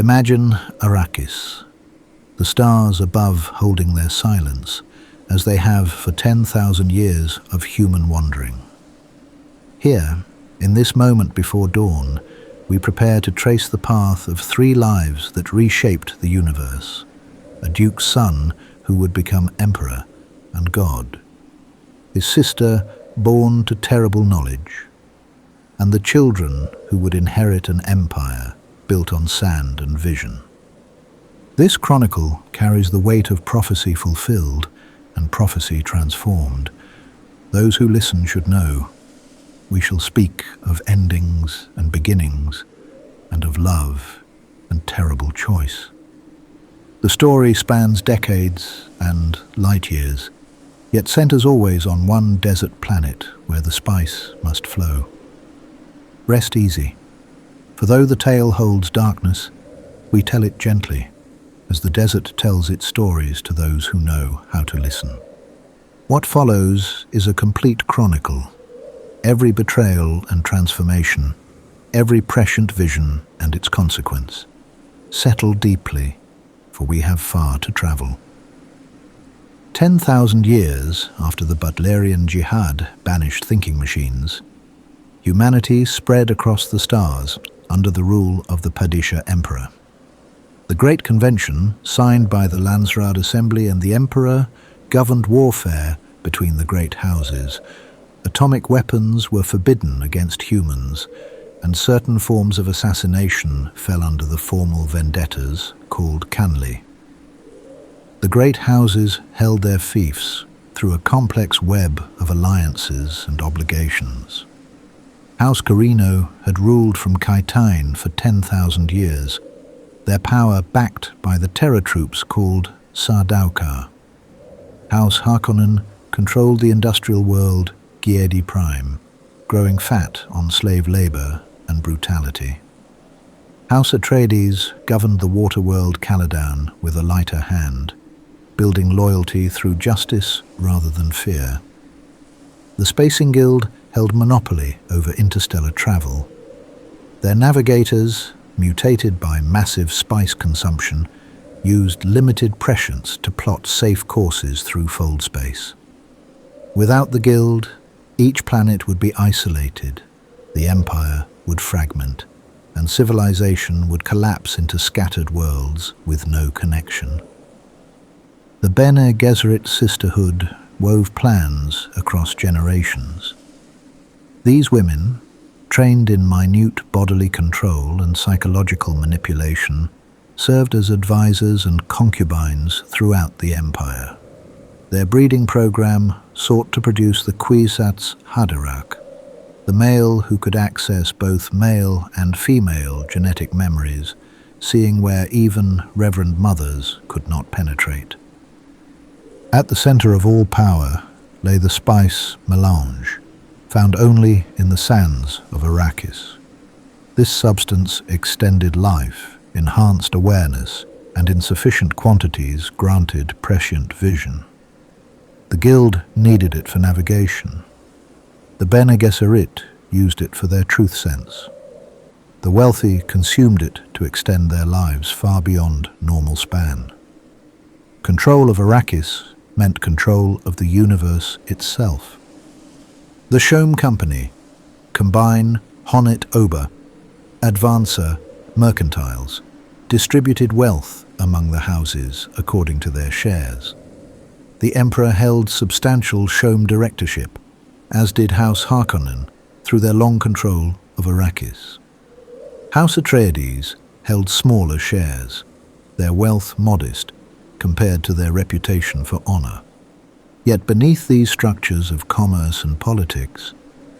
Imagine Arrakis, the stars above holding their silence, as they have for 10,000 years of human wandering. Here, in this moment before dawn, we prepare to trace the path of 3 lives that reshaped the universe: a duke's son who would become emperor and god, his sister born to terrible knowledge, and the children who would inherit an empire built on sand and vision. This chronicle carries the weight of prophecy fulfilled and prophecy transformed. Those who listen should know we shall speak of endings and beginnings, and of love and terrible choice. The story spans decades and light years, yet centers always on one desert planet where the spice must flow. Rest easy, for though the tale holds darkness, we tell it gently, as the desert tells its stories to those who know how to listen. What follows is a complete chronicle, every betrayal and transformation, every prescient vision and its consequence. Settle deeply, for we have far to travel. 10,000 years after the Butlerian Jihad banished thinking machines, humanity spread across the stars under the rule of the Padishah Emperor. The Great Convention, signed by the Landsraad Assembly and the Emperor, governed warfare between the great houses. Atomic weapons were forbidden against humans, and certain forms of assassination fell under the formal vendettas called Canly. The great houses held their fiefs through a complex web of alliances and obligations. House Carino had ruled from Kaitain for 10,000 years, their power backed by the terror troops called Sardaukar. House Harkonnen controlled the industrial world Giedi Prime, growing fat on slave labor and brutality. House Atreides governed the water world Caladan with a lighter hand, building loyalty through justice rather than fear. The Spacing Guild held monopoly over interstellar travel. Their navigators, mutated by massive spice consumption, used limited prescience to plot safe courses through fold space. Without the Guild, each planet would be isolated, the Empire would fragment, and civilization would collapse into scattered worlds with no connection. The Bene Gesserit sisterhood wove plans across generations. These women, trained in minute bodily control and psychological manipulation, served as advisors and concubines throughout the Empire. Their breeding program sought to produce the Kwisatz Haderach, the male who could access both male and female genetic memories, seeing where even reverend mothers could not penetrate. At the center of all power lay the spice melange, found only in the sands of Arrakis. This substance extended life, enhanced awareness, and in sufficient quantities granted prescient vision. The Guild needed it for navigation. The Bene Gesserit used it for their truth sense. The wealthy consumed it to extend their lives far beyond normal span. Control of Arrakis meant control of the universe itself. The Shome Company, Combine, Honnet Ober, Advancer, Mercantiles, distributed wealth among the houses according to their shares. The Emperor held substantial Shome directorship, as did House Harkonnen through their long control of Arrakis. House Atreides held smaller shares, their wealth modest compared to their reputation for honor. Yet beneath these structures of commerce and politics,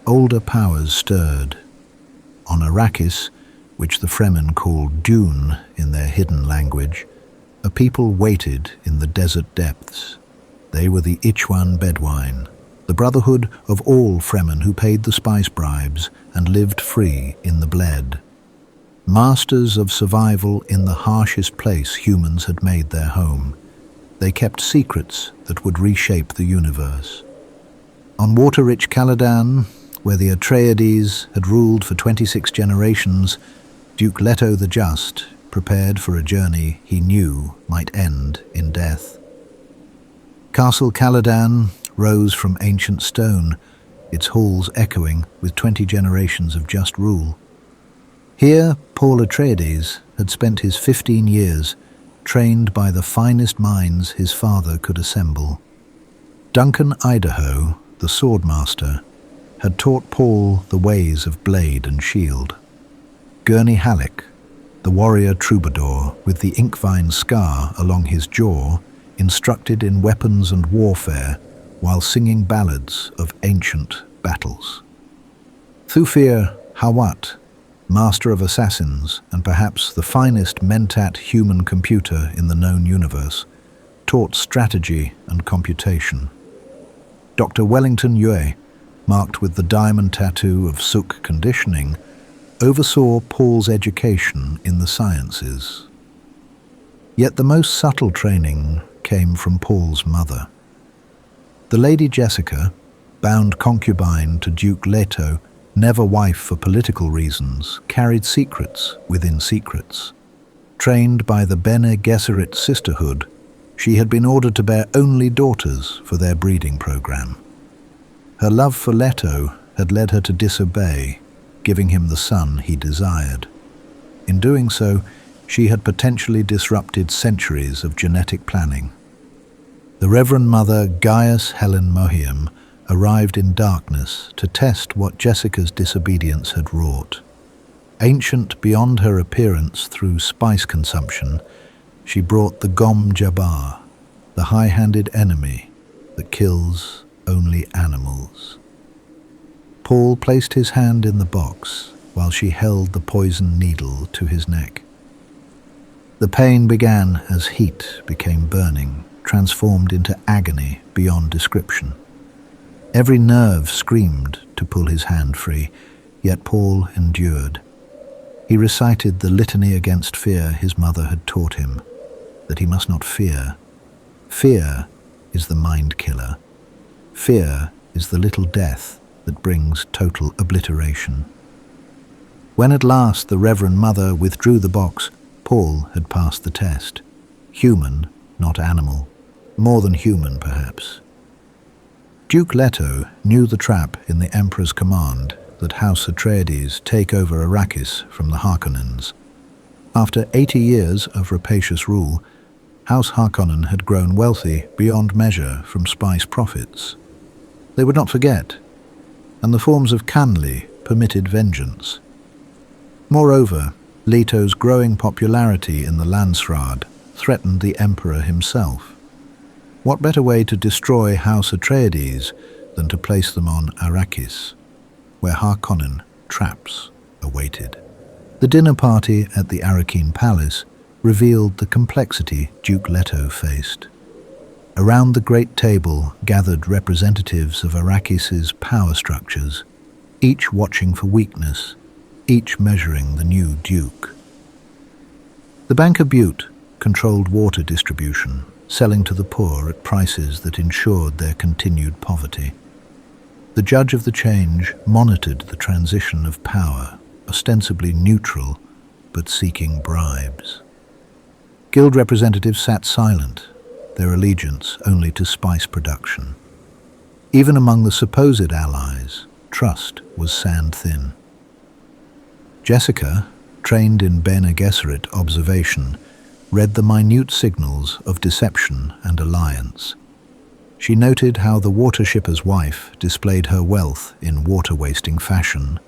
older powers stirred. On Arrakis, which the Fremen called Dune in their hidden language, a people waited in the desert depths. They were the Ichwan Bedouin, the brotherhood of all Fremen who paid the spice bribes and lived free in the bled. Masters of survival in the harshest place humans had made their home, they kept secrets that would reshape the universe. On water-rich Caladan, where the Atreides had ruled for 26 generations, Duke Leto the Just, prepared for a journey he knew might end in death. Castle Caladan rose from ancient stone, its halls echoing with 20 generations of just rule. Here, Paul Atreides had spent his 15 years, trained by the finest minds his father could assemble. Duncan Idaho, the swordmaster, had taught Paul the ways of blade and shield. Gurney Halleck, the warrior troubadour with the inkvine scar along his jaw, instructed in weapons and warfare while singing ballads of ancient battles. Thufir Hawat, master of assassins and perhaps the finest mentat human computer in the known universe, taught strategy and computation. Dr. Wellington Yue, marked with the diamond tattoo of Suk conditioning, oversaw Paul's education in the sciences. Yet the most subtle training came from Paul's mother. The Lady Jessica, bound concubine to Duke Leto, never wife for political reasons, carried secrets within secrets. Trained by the Bene Gesserit sisterhood, she had been ordered to bear only daughters for their breeding program. Her love for Leto had led her to disobey, giving him the son he desired. In doing so, she had potentially disrupted centuries of genetic planning. The Reverend Mother Gaius Helen Mohiam arrived in darkness to test what Jessica's disobedience had wrought. Ancient beyond her appearance through spice consumption, she brought the Gom Jabbar, the high-handed enemy that kills only animals. Paul placed his hand in the box while she held the poison needle to his neck. The pain began as heat became burning, transformed into agony beyond description. Every nerve screamed to pull his hand free, yet Paul endured. He recited the litany against fear his mother had taught him, that he must not fear. Fear is the mind killer. Fear is the little death that brings total obliteration. When at last the Reverend Mother withdrew the box, Paul had passed the test. Human, not animal. More than human, perhaps. Duke Leto knew the trap in the Emperor's command that House Atreides take over Arrakis from the Harkonnens. After 80 years of rapacious rule, House Harkonnen had grown wealthy beyond measure from spice profits. They would not forget, and the forms of Canly permitted vengeance. Moreover, Leto's growing popularity in the Landsraad threatened the Emperor himself. What better way to destroy House Atreides than to place them on Arrakis, where Harkonnen traps awaited? The dinner party at the Arrakeen Palace revealed the complexity Duke Leto faced. Around the great table gathered representatives of Arrakis's power structures, each watching for weakness, each measuring the new Duke. The Banker Butte controlled water distribution, selling to the poor at prices that ensured their continued poverty. The Judge of the Change monitored the transition of power, ostensibly neutral, but seeking bribes. Guild representatives sat silent, their allegiance only to spice production. Even among the supposed allies, trust was sand-thin. Jessica, trained in Bene Gesserit observation, read the minute signals of deception and alliance. She noted how the water shipper's wife displayed her wealth in water-wasting fashion,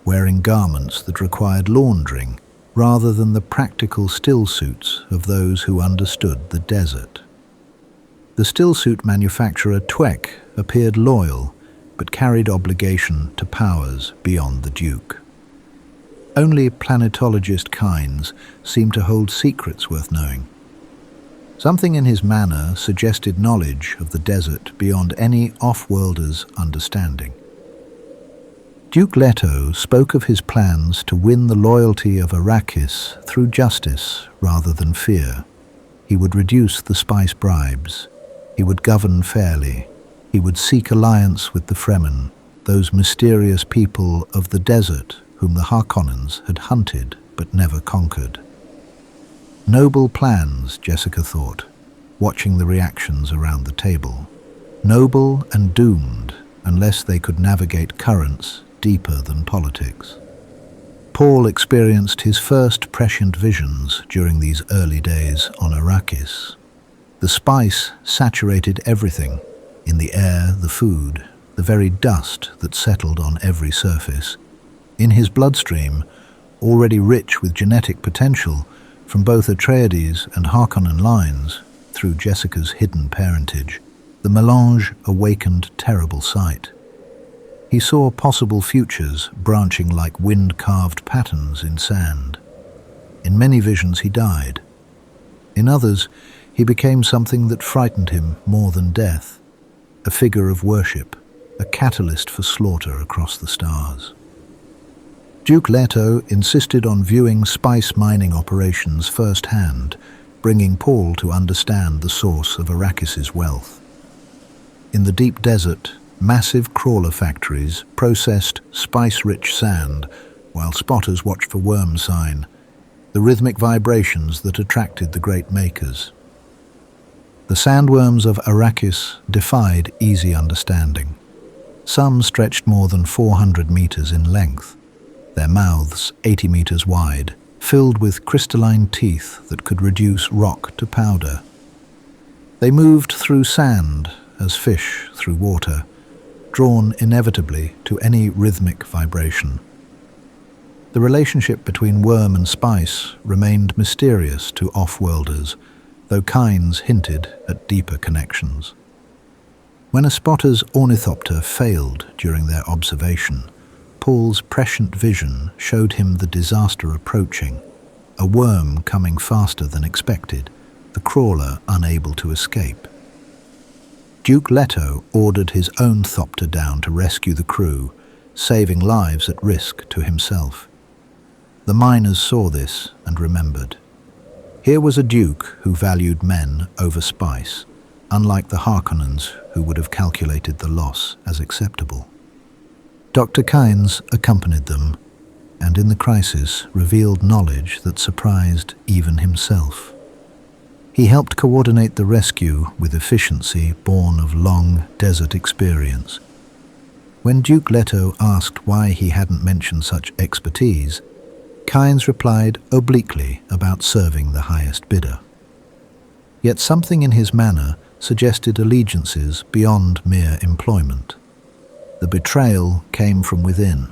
wearing garments that required laundering rather than the practical stillsuits of those who understood the desert. The stillsuit manufacturer Twek appeared loyal, but carried obligation to powers beyond the Duke. Only planetologist Kynes seemed to hold secrets worth knowing. Something in his manner suggested knowledge of the desert beyond any off-worlder's understanding. Duke Leto spoke of his plans to win the loyalty of Arrakis through justice rather than fear. He would reduce the spice bribes. He would govern fairly. He would seek alliance with the Fremen, those mysterious people of the desert whom the Harkonnens had hunted but never conquered. Noble plans, Jessica thought, watching the reactions around the table. Noble and doomed, unless they could navigate currents deeper than politics. Paul experienced his first prescient visions during these early days on Arrakis. The spice saturated everything, in the air, the food, the very dust that settled on every surface. In his bloodstream, already rich with genetic potential from both Atreides and Harkonnen lines through Jessica's hidden parentage, the melange awakened terrible sight. He saw possible futures branching like wind-carved patterns in sand. In many visions he died. In others, he became something that frightened him more than death, a figure of worship, a catalyst for slaughter across the stars. Duke Leto insisted on viewing spice mining operations firsthand, bringing Paul to understand the source of Arrakis's wealth. In the deep desert, massive crawler factories processed spice-rich sand, while spotters watched for worm sign, the rhythmic vibrations that attracted the great makers. The sandworms of Arrakis defied easy understanding. Some stretched more than 400 meters in length, their mouths 80 meters wide, filled with crystalline teeth that could reduce rock to powder. They moved through sand as fish through water, drawn inevitably to any rhythmic vibration. The relationship between worm and spice remained mysterious to off-worlders, though Kynes hinted at deeper connections. When a spotter's ornithopter failed during their observation, Paul's prescient vision showed him the disaster approaching, a worm coming faster than expected, the crawler unable to escape. Duke Leto ordered his own thopter down to rescue the crew, saving lives at risk to himself. The miners saw this and remembered. Here was a duke who valued men over spice, unlike the Harkonnens who would have calculated the loss as acceptable. Dr. Kynes accompanied them, and in the crisis revealed knowledge that surprised even himself. He helped coordinate the rescue with efficiency born of long desert experience. When Duke Leto asked why he hadn't mentioned such expertise, Kynes replied obliquely about serving the highest bidder. Yet something in his manner suggested allegiances beyond mere employment. The betrayal came from within,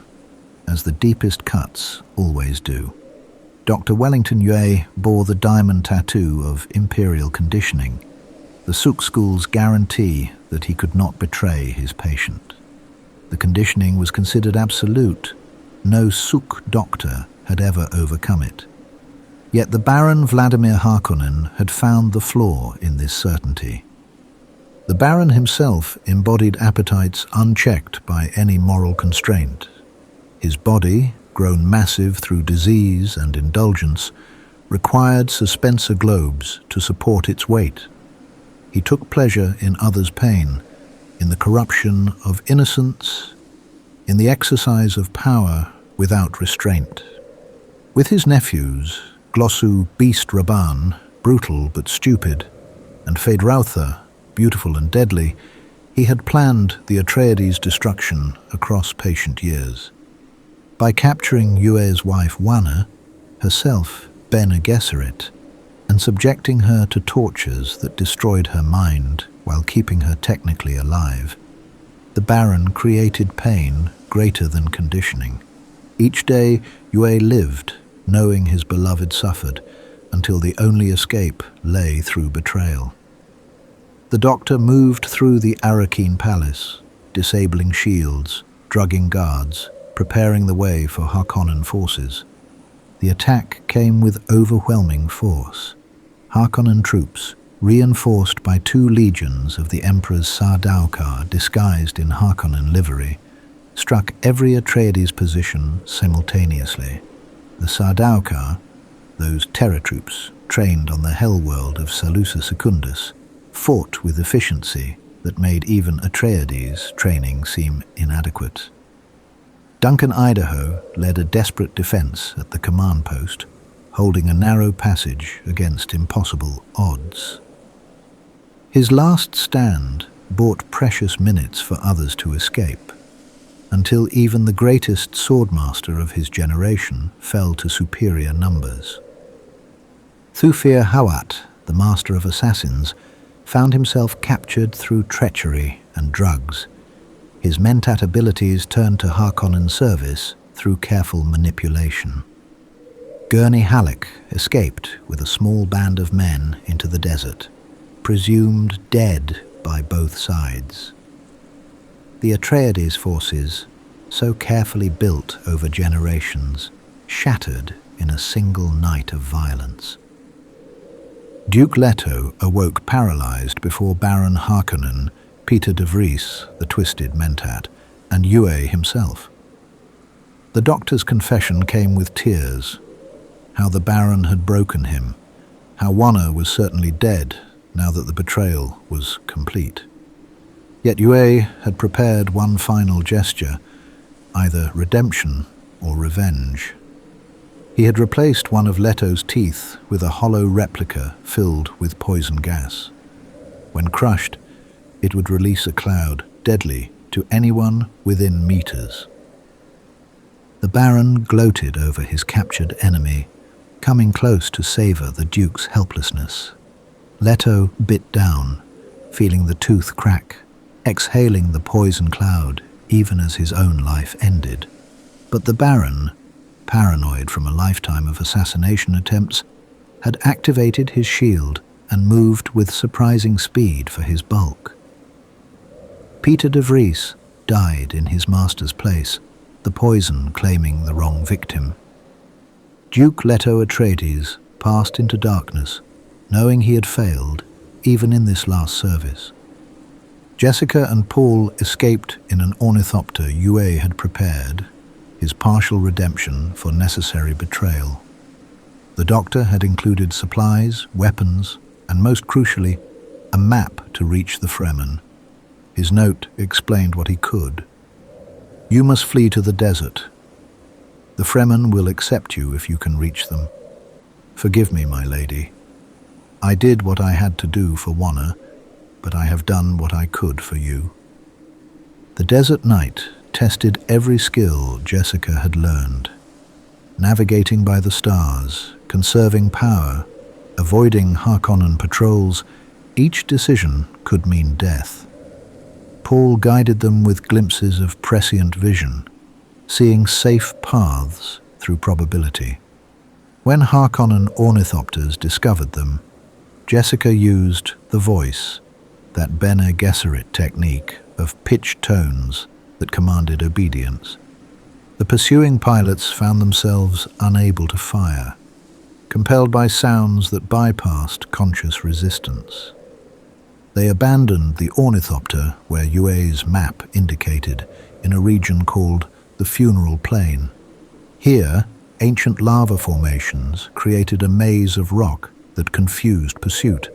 as the deepest cuts always do. Dr. Wellington Yue bore the diamond tattoo of imperial conditioning, the Suk School's guarantee that he could not betray his patient. The conditioning was considered absolute. No Suk doctor had ever overcome it. Yet the Baron Vladimir Harkonnen had found the flaw in this certainty. The Baron himself embodied appetites unchecked by any moral constraint. His body, grown massive through disease and indulgence, required suspensor globes to support its weight. He took pleasure in others' pain, in the corruption of innocence, in the exercise of power without restraint. With his nephews, Glossu Beast Raban, brutal but stupid, and Feyd-Rautha, beautiful and deadly, he had planned the Atreides' destruction across patient years. By capturing Yue's wife Wanna, herself Bene Gesserit, and subjecting her to tortures that destroyed her mind while keeping her technically alive, the Baron created pain greater than conditioning. Each day Yue lived, knowing his beloved suffered, until the only escape lay through betrayal. The Doctor moved through the Arrakeen Palace, disabling shields, drugging guards, preparing the way for Harkonnen forces. The attack came with overwhelming force. Harkonnen troops, reinforced by 2 legions of the Emperor's Sardaukar disguised in Harkonnen livery, struck every Atreides position simultaneously. The Sardaukar, those terror troops trained on the hell world of Salusa Secundus, fought with efficiency that made even Atreides' training seem inadequate. Duncan Idaho led a desperate defense at the command post, holding a narrow passage against impossible odds. His last stand bought precious minutes for others to escape, until even the greatest swordmaster of his generation fell to superior numbers. Thufir Hawat, the master of assassins, found himself captured through treachery and drugs. His Mentat abilities turned to Harkonnen's service through careful manipulation. Gurney Halleck escaped with a small band of men into the desert, presumed dead by both sides. The Atreides forces, so carefully built over generations, shattered in a single night of violence. Duke Leto awoke paralyzed before Baron Harkonnen, Peter de Vries, the Twisted Mentat, and Yue himself. The doctor's confession came with tears, how the Baron had broken him, how Wanner was certainly dead now that the betrayal was complete. Yet Yue had prepared one final gesture, either redemption or revenge. He had replaced one of Leto's teeth with a hollow replica filled with poison gas. When crushed, it would release a cloud deadly to anyone within meters. The Baron gloated over his captured enemy, coming close to savor the Duke's helplessness. Leto bit down, feeling the tooth crack, exhaling the poison cloud even as his own life ended. But the Baron, paranoid from a lifetime of assassination attempts, had activated his shield and moved with surprising speed for his bulk. Peter de Vries died in his master's place, the poison claiming the wrong victim. Duke Leto Atreides passed into darkness, knowing he had failed, even in this last service. Jessica and Paul escaped in an ornithopter Yue had prepared, his partial redemption for necessary betrayal. The doctor had included supplies, weapons, and most crucially, a map to reach the Fremen. His note explained what he could. "You must flee to the desert. The Fremen will accept you if you can reach them. Forgive me, my lady. I did what I had to do for Wanner, but I have done what I could for you." The desert night tested every skill Jessica had learned. Navigating by the stars, conserving power, avoiding Harkonnen patrols, each decision could mean death. Paul guided them with glimpses of prescient vision, seeing safe paths through probability. When Harkonnen ornithopters discovered them, Jessica used the voice, that Bene Gesserit technique of pitched tones that commanded obedience. The pursuing pilots found themselves unable to fire, compelled by sounds that bypassed conscious resistance. They abandoned the ornithopter where Yue's map indicated, in a region called the Funeral Plain. Here, ancient lava formations created a maze of rock that confused pursuit.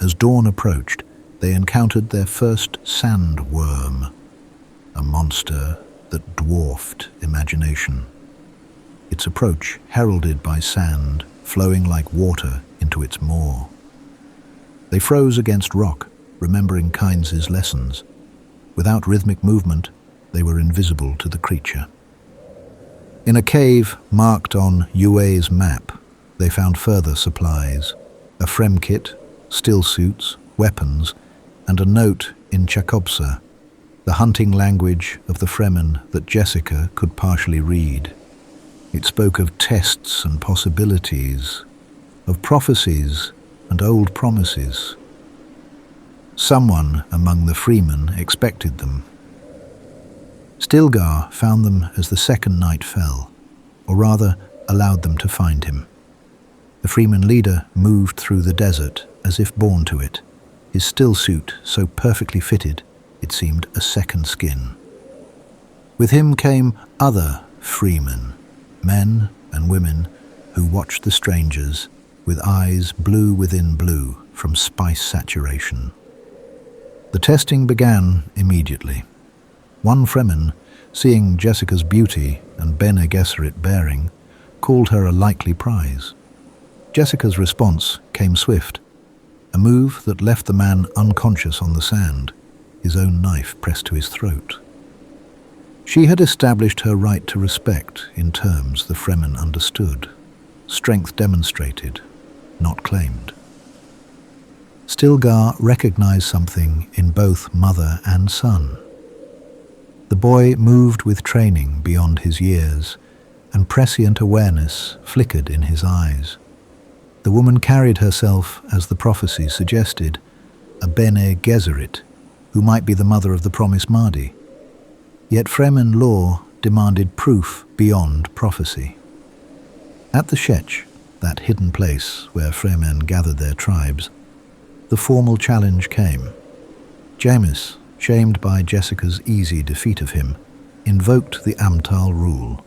As dawn approached, they encountered their first sandworm, a monster that dwarfed imagination. Its approach heralded by sand flowing like water into its maw. They froze against rock, remembering Kynes' lessons. Without rhythmic movement, they were invisible to the creature. In a cave marked on Yue's map, they found further supplies, a Frem kit, still suits, weapons, and a note in Chakobsa, the hunting language of the Fremen that Jessica could partially read. It spoke of tests and possibilities, of prophecies and old promises. Someone among the Fremen expected them. Stilgar found them as the second night fell, or rather allowed them to find him. The Fremen leader moved through the desert as if born to it, his still suit so perfectly fitted it seemed a second skin. With him came other Fremen, men and women who watched the strangers with eyes blue within blue from spice saturation. The testing began immediately. One Fremen, seeing Jessica's beauty and Bene Gesserit bearing, called her a likely prize. Jessica's response came swift, a move that left the man unconscious on the sand, his own knife pressed to his throat. She had established her right to respect in terms the Fremen understood, strength demonstrated, not claimed. Stilgar recognized something in both mother and son. The boy moved with training beyond his years, and prescient awareness flickered in his eyes. The woman carried herself as the prophecy suggested, a Bene Gesserit, who might be the mother of the promised Mahdi. Yet Fremen law demanded proof beyond prophecy. At the Sietch, that hidden place where Fremen gathered their tribes, the formal challenge came. Jamis, shamed by Jessica's easy defeat of him, invoked the Amtal rule.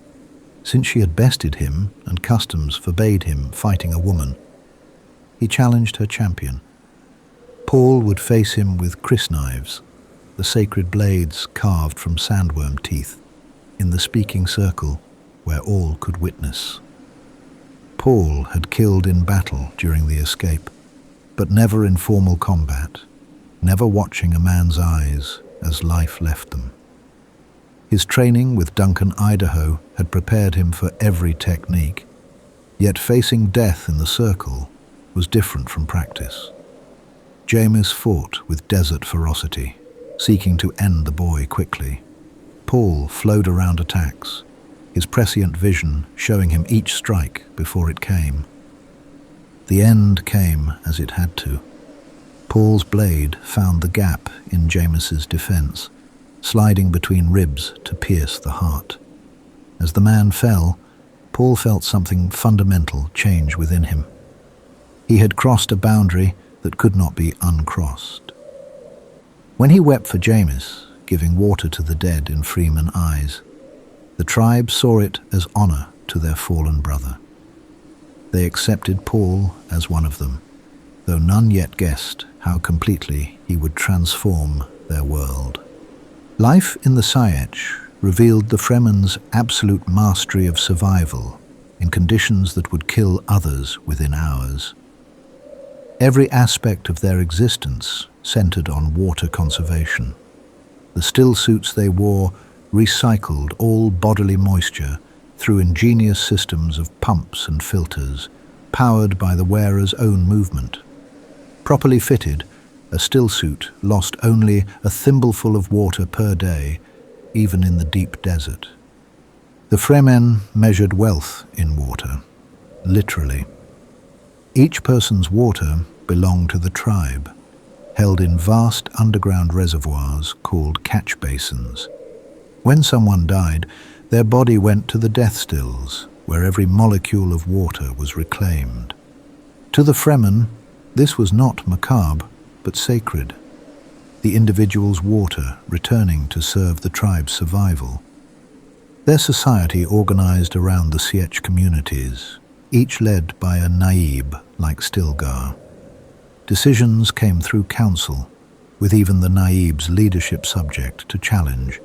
Since she had bested him and customs forbade him fighting a woman, he challenged her champion. Paul would face him with crysknives, the sacred blades carved from sandworm teeth, in the speaking circle where all could witness. Paul had killed in battle during the escape, but never in formal combat, never watching a man's eyes as life left them. His training with Duncan Idaho had prepared him for every technique, yet facing death in the circle was different from practice. Jamis fought with desert ferocity, seeking to end the boy quickly. Paul flowed around attacks, his prescient vision showing him each strike before it came. The end came as it had to. Paul's blade found the gap in Jamis's defense, sliding between ribs to pierce the heart. As the man fell, Paul felt something fundamental change within him. He had crossed a boundary that could not be uncrossed. When he wept for Jamis, giving water to the dead in Fremen eyes, the tribe saw it as honor to their fallen brother. They accepted Paul as one of them, though none yet guessed how completely he would transform their world. Life in the Sietch revealed the Fremen's absolute mastery of survival in conditions that would kill others within hours. Every aspect of their existence centered on water conservation. The still suits they wore recycled all bodily moisture through ingenious systems of pumps and filters, powered by the wearer's own movement. Properly fitted, a still suit lost only a thimbleful of water per day, even in the deep desert. The Fremen measured wealth in water, literally. Each person's water belonged to the tribe, held in vast underground reservoirs called catch basins. When someone died, their body went to the death stills, where every molecule of water was reclaimed. To the Fremen, this was not macabre, but sacred. The individual's water returning to serve the tribe's survival. Their society organized around the Sietch communities, each led by a naib like Stilgar. Decisions came through council, with even the naib's leadership subject to challenge.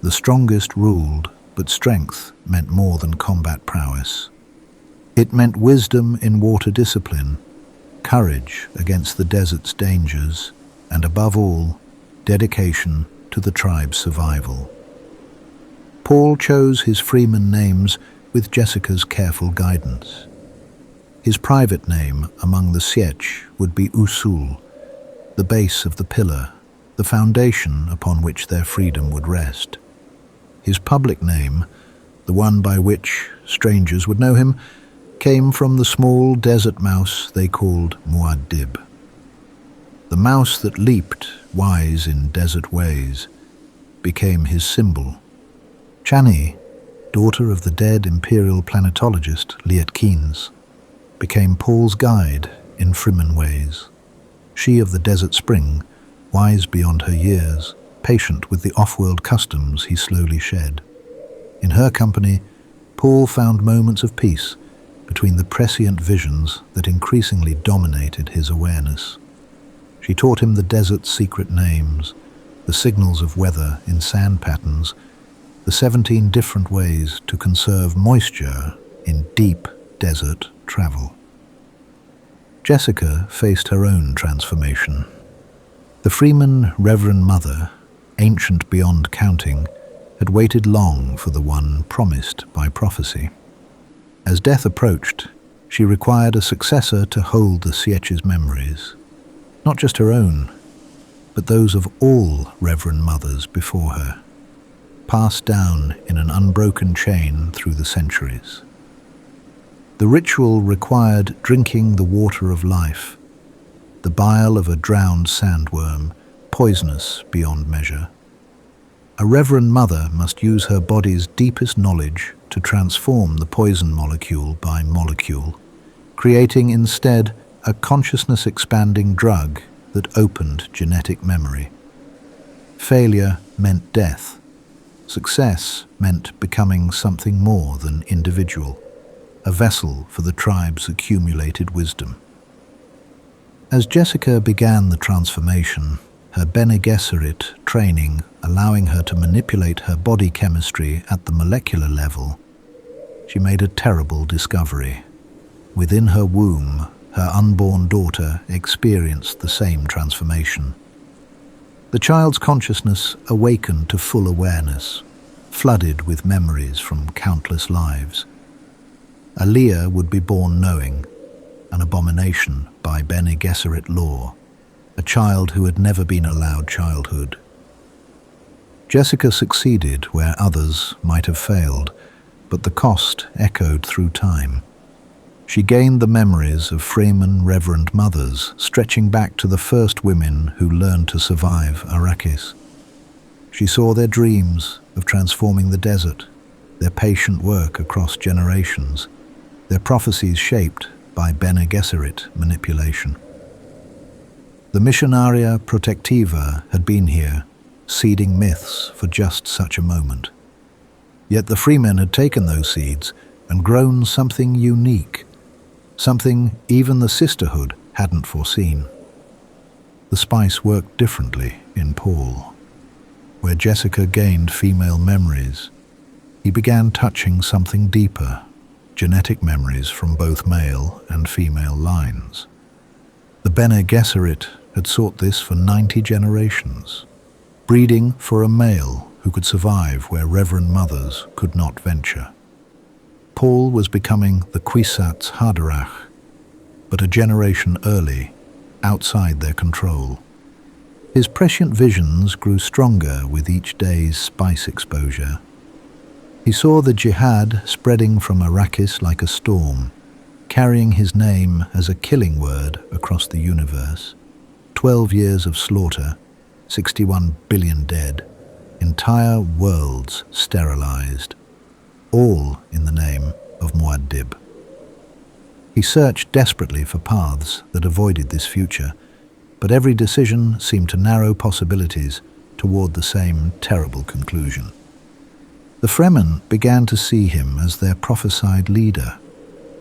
The strongest ruled, but strength meant more than combat prowess. It meant wisdom in water discipline, courage against the desert's dangers, and above all, dedication to the tribe's survival. Paul chose his Fremen names with Jessica's careful guidance. His private name among the Sietch would be Usul, the base of the pillar, the foundation upon which their freedom would rest. His public name, the one by which strangers would know him, came from the small desert mouse they called Muad'Dib. The mouse that leaped, wise in desert ways, became his symbol. Chani, daughter of the dead Imperial planetologist Liet Kynes, became Paul's guide in Fremen ways. She of the desert spring, wise beyond her years, patient with the off-world customs he slowly shed. In her company, Paul found moments of peace between the prescient visions that increasingly dominated his awareness. She taught him the desert's secret names, the signals of weather in sand patterns, the 17 different ways to conserve moisture in deep desert travel. Jessica faced her own transformation. The Fremen Reverend Mother, ancient beyond counting, had waited long for the one promised by prophecy. As death approached, she required a successor to hold the Sietch's memories, not just her own, but those of all Reverend Mothers before her, passed down in an unbroken chain through the centuries. The ritual required drinking the water of life, the bile of a drowned sandworm, poisonous beyond measure. A Reverend Mother must use her body's deepest knowledge to transform the poison molecule by molecule, creating instead a consciousness-expanding drug that opened genetic memory. Failure meant death. Success meant becoming something more than individual, a vessel for the tribe's accumulated wisdom. As Jessica began the transformation, her Bene Gesserit training allowing her to manipulate her body chemistry at the molecular level, she made a terrible discovery. Within her womb, her unborn daughter experienced the same transformation. The child's consciousness awakened to full awareness, flooded with memories from countless lives. Aaliyah would be born knowing, an abomination by Bene Gesserit law, a child who had never been allowed childhood. Jessica succeeded where others might have failed, but the cost echoed through time. She gained the memories of Fremen Reverend Mothers, stretching back to the first women who learned to survive Arrakis. She saw their dreams of transforming the desert, their patient work across generations, their prophecies shaped by Bene Gesserit manipulation. The Missionaria Protectiva had been here, seeding myths for just such a moment. Yet the Fremen had taken those seeds and grown something unique, something even the sisterhood hadn't foreseen. The spice worked differently in Paul. Where Jessica gained female memories, he began touching something deeper, genetic memories from both male and female lines. The Bene Gesserit had sought this for 90 generations, breeding for a male who could survive where Reverend Mothers could not venture. Paul was becoming the Kwisatz Haderach, but a generation early, outside their control. His prescient visions grew stronger with each day's spice exposure. He saw the jihad spreading from Arrakis like a storm, carrying his name as a killing word across the universe. 12 years of slaughter, 61 billion dead, entire worlds sterilized, all in the name of Muad'Dib. He searched desperately for paths that avoided this future, but every decision seemed to narrow possibilities toward the same terrible conclusion. The Fremen began to see him as their prophesied leader,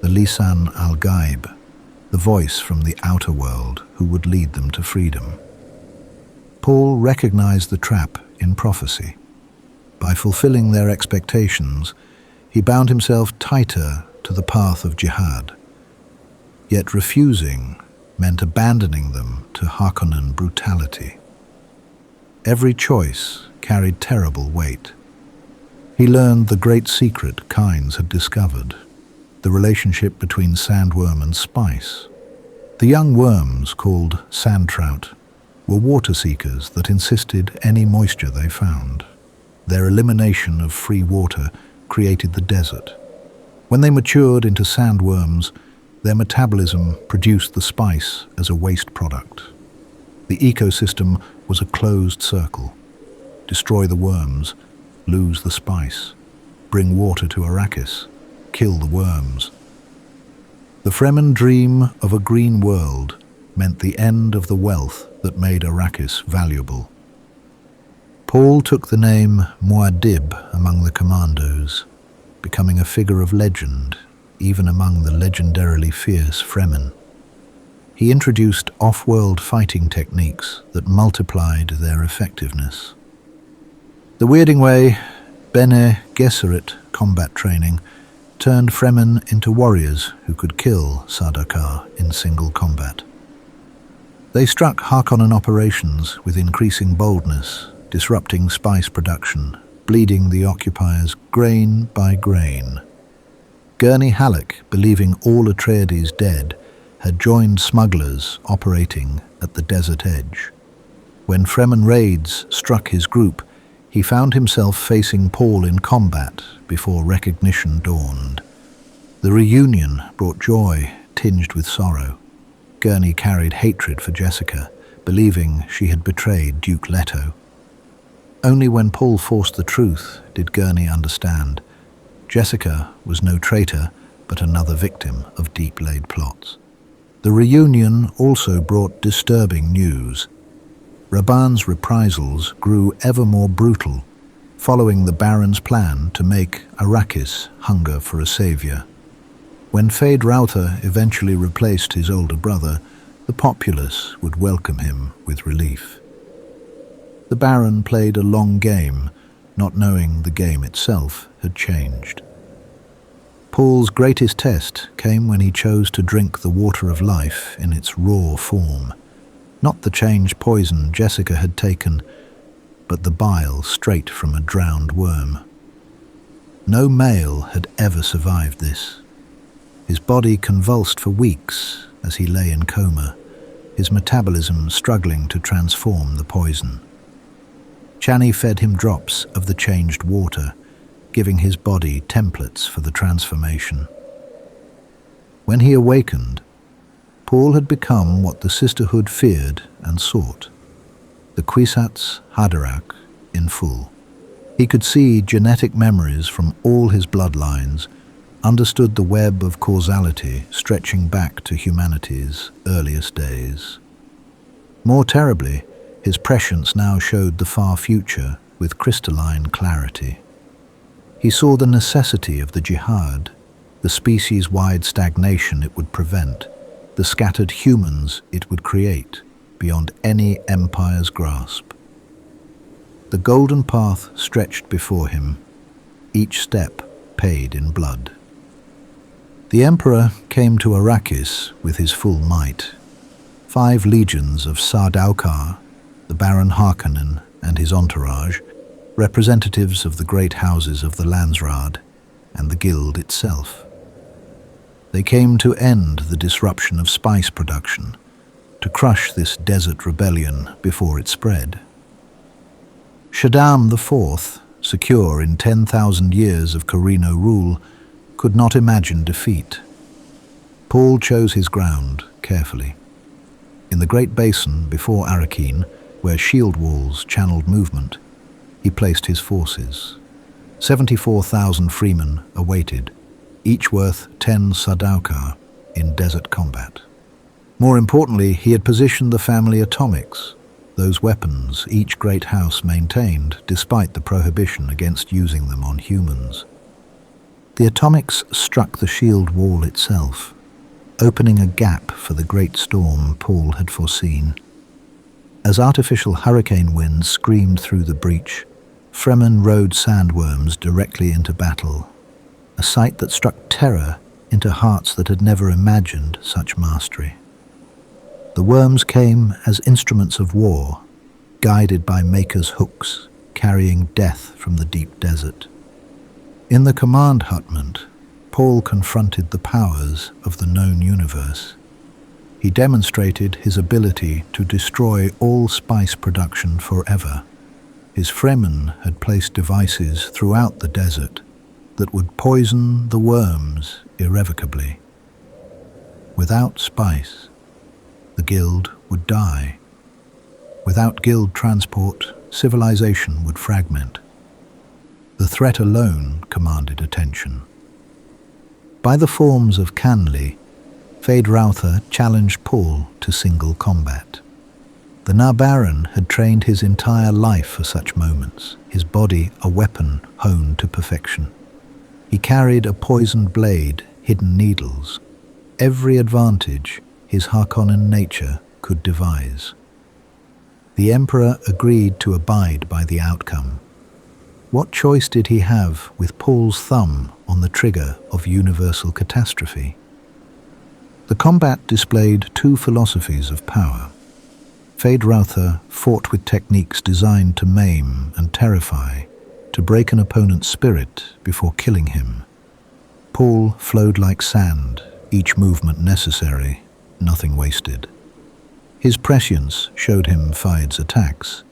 the Lisan al-Gaib, the voice from the outer world who would lead them to freedom. Paul recognized the trap in prophecy. By fulfilling their expectations, he bound himself tighter to the path of jihad. Yet refusing meant abandoning them to Harkonnen brutality. Every choice carried terrible weight. He learned the great secret Kynes had discovered, the relationship between sandworm and spice. The young worms, called sand trout, were water seekers that insisted any moisture they found. Their elimination of free water created the desert. When they matured into sandworms, their metabolism produced the spice as a waste product. The ecosystem was a closed circle. Destroy the worms, lose the spice. Bring water to Arrakis, kill the worms. The Fremen dream of a green world meant the end of the wealth that made Arrakis valuable. Paul took the name Muad'Dib among the commandos, becoming a figure of legend even among the legendarily fierce Fremen. He introduced off-world fighting techniques that multiplied their effectiveness. The Weirding Way Bene Gesserit combat training turned Fremen into warriors who could kill Sardaukar in single combat. They struck Harkonnen operations with increasing boldness, disrupting spice production, bleeding the occupiers grain by grain. Gurney Halleck, believing all Atreides dead, had joined smugglers operating at the desert edge. When Fremen raids struck his group, he found himself facing Paul in combat before recognition dawned. The reunion brought joy tinged with sorrow. Gurney carried hatred for Jessica, believing she had betrayed Duke Leto. Only when Paul forced the truth did Gurney understand. Jessica was no traitor, but another victim of deep-laid plots. The reunion also brought disturbing news. Raban's reprisals grew ever more brutal, following the Baron's plan to make Arrakis hunger for a savior. When Fade Rautha eventually replaced his older brother, the populace would welcome him with relief. The Baron played a long game, not knowing the game itself had changed. Paul's greatest test came when he chose to drink the water of life in its raw form. Not the changed poison Jessica had taken, but the bile straight from a drowned worm. No male had ever survived this. His body convulsed for weeks as he lay in coma, his metabolism struggling to transform the poison. Chani fed him drops of the changed water, giving his body templates for the transformation. When he awakened, Paul had become what the Sisterhood feared and sought, the Kwisatz Haderach in full. He could see genetic memories from all his bloodlines, understood the web of causality stretching back to humanity's earliest days. More terribly, his prescience now showed the far future with crystalline clarity. He saw the necessity of the jihad, the species-wide stagnation it would prevent, the scattered humans it would create beyond any empire's grasp. The golden path stretched before him, each step paid in blood. The Emperor came to Arrakis with his full might. 5 legions of Sardaukar, the Baron Harkonnen and his entourage, representatives of the great houses of the Landsraad and the Guild itself. They came to end the disruption of spice production, to crush this desert rebellion before it spread. Shaddam IV, secure in 10,000 years of Corrino rule, could not imagine defeat. Paul chose his ground carefully. In the Great Basin before Arrakeen, where shield walls channeled movement, he placed his forces. 74,000 Fremen awaited, each worth 10 Sardaukar in desert combat. More importantly, he had positioned the family atomics, those weapons each great house maintained despite the prohibition against using them on humans. The atomics struck the shield wall itself, opening a gap for the great storm Paul had foreseen. As artificial hurricane winds screamed through the breach, Fremen rode sandworms directly into battle, a sight that struck terror into hearts that had never imagined such mastery. The worms came as instruments of war, guided by Maker's hooks, carrying death from the deep desert. In the command hutment, Paul confronted the powers of the known universe. He demonstrated his ability to destroy all spice production forever. His Fremen had placed devices throughout the desert that would poison the worms irrevocably. Without spice, the Guild would die. Without Guild transport, civilization would fragment. The threat alone commanded attention. By the forms of Canley, Fade Rautha challenged Paul to single combat. The Baron had trained his entire life for such moments, his body a weapon honed to perfection. He carried a poisoned blade, hidden needles, every advantage his Harkonnen nature could devise. The Emperor agreed to abide by the outcome. What choice did he have with Paul's thumb on the trigger of universal catastrophe. The combat displayed two philosophies of power. Feyd-Rautha fought with techniques designed to maim and terrify, to break an opponent's spirit before killing him. Paul flowed like sand, each movement necessary, nothing wasted. His prescience showed him Feyd's attacks,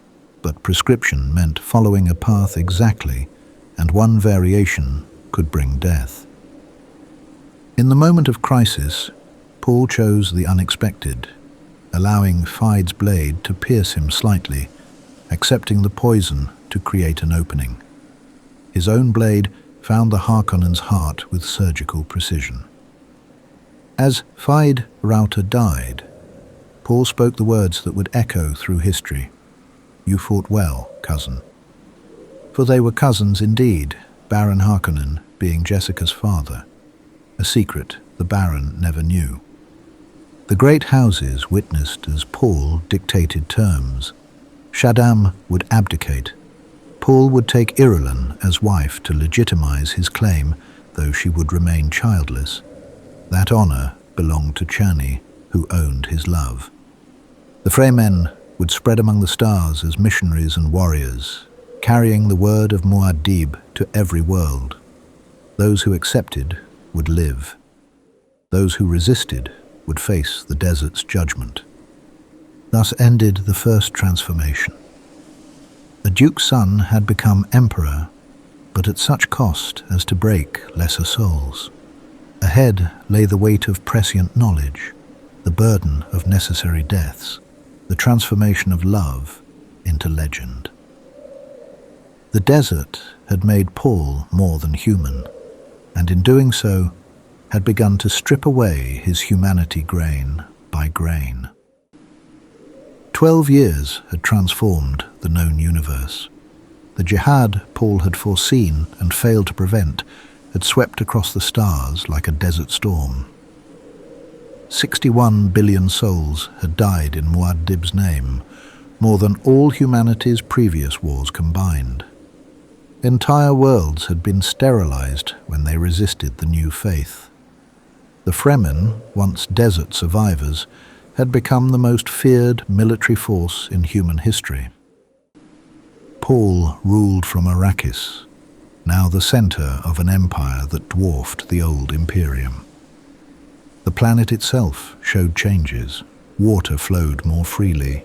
but prescription meant following a path exactly, and one variation could bring death. In the moment of crisis, Paul chose the unexpected, allowing Feyd's blade to pierce him slightly, accepting the poison to create an opening. His own blade found the Harkonnen's heart with surgical precision. As Feyd-Rautha died, Paul spoke the words that would echo through history. "You fought well, cousin." For they were cousins indeed, Baron Harkonnen being Jessica's father, a secret the Baron never knew. The great houses witnessed as Paul dictated terms. Shaddam would abdicate. Paul would take Irulan as wife to legitimize his claim, though she would remain childless. That honor belonged to Chani, who owned his love. The Fremen would spread among the stars as missionaries and warriors, carrying the word of Muad'Dib to every world. Those who accepted would live. Those who resisted would face the desert's judgment. Thus ended the first transformation. The Duke's son had become emperor, but at such cost as to break lesser souls. Ahead lay the weight of prescient knowledge, the burden of necessary deaths, the transformation of love into legend. The desert had made Paul more than human, and in doing so had begun to strip away his humanity grain by grain. 12 years had transformed the known universe. The jihad Paul had foreseen and failed to prevent had swept across the stars like a desert storm. 61 billion souls had died in Muad'Dib's name, more than all humanity's previous wars combined. Entire worlds had been sterilized when they resisted the new faith. The Fremen, once desert survivors, had become the most feared military force in human history. Paul ruled from Arrakis, now the center of an empire that dwarfed the old Imperium. The planet itself showed changes. Water flowed more freely,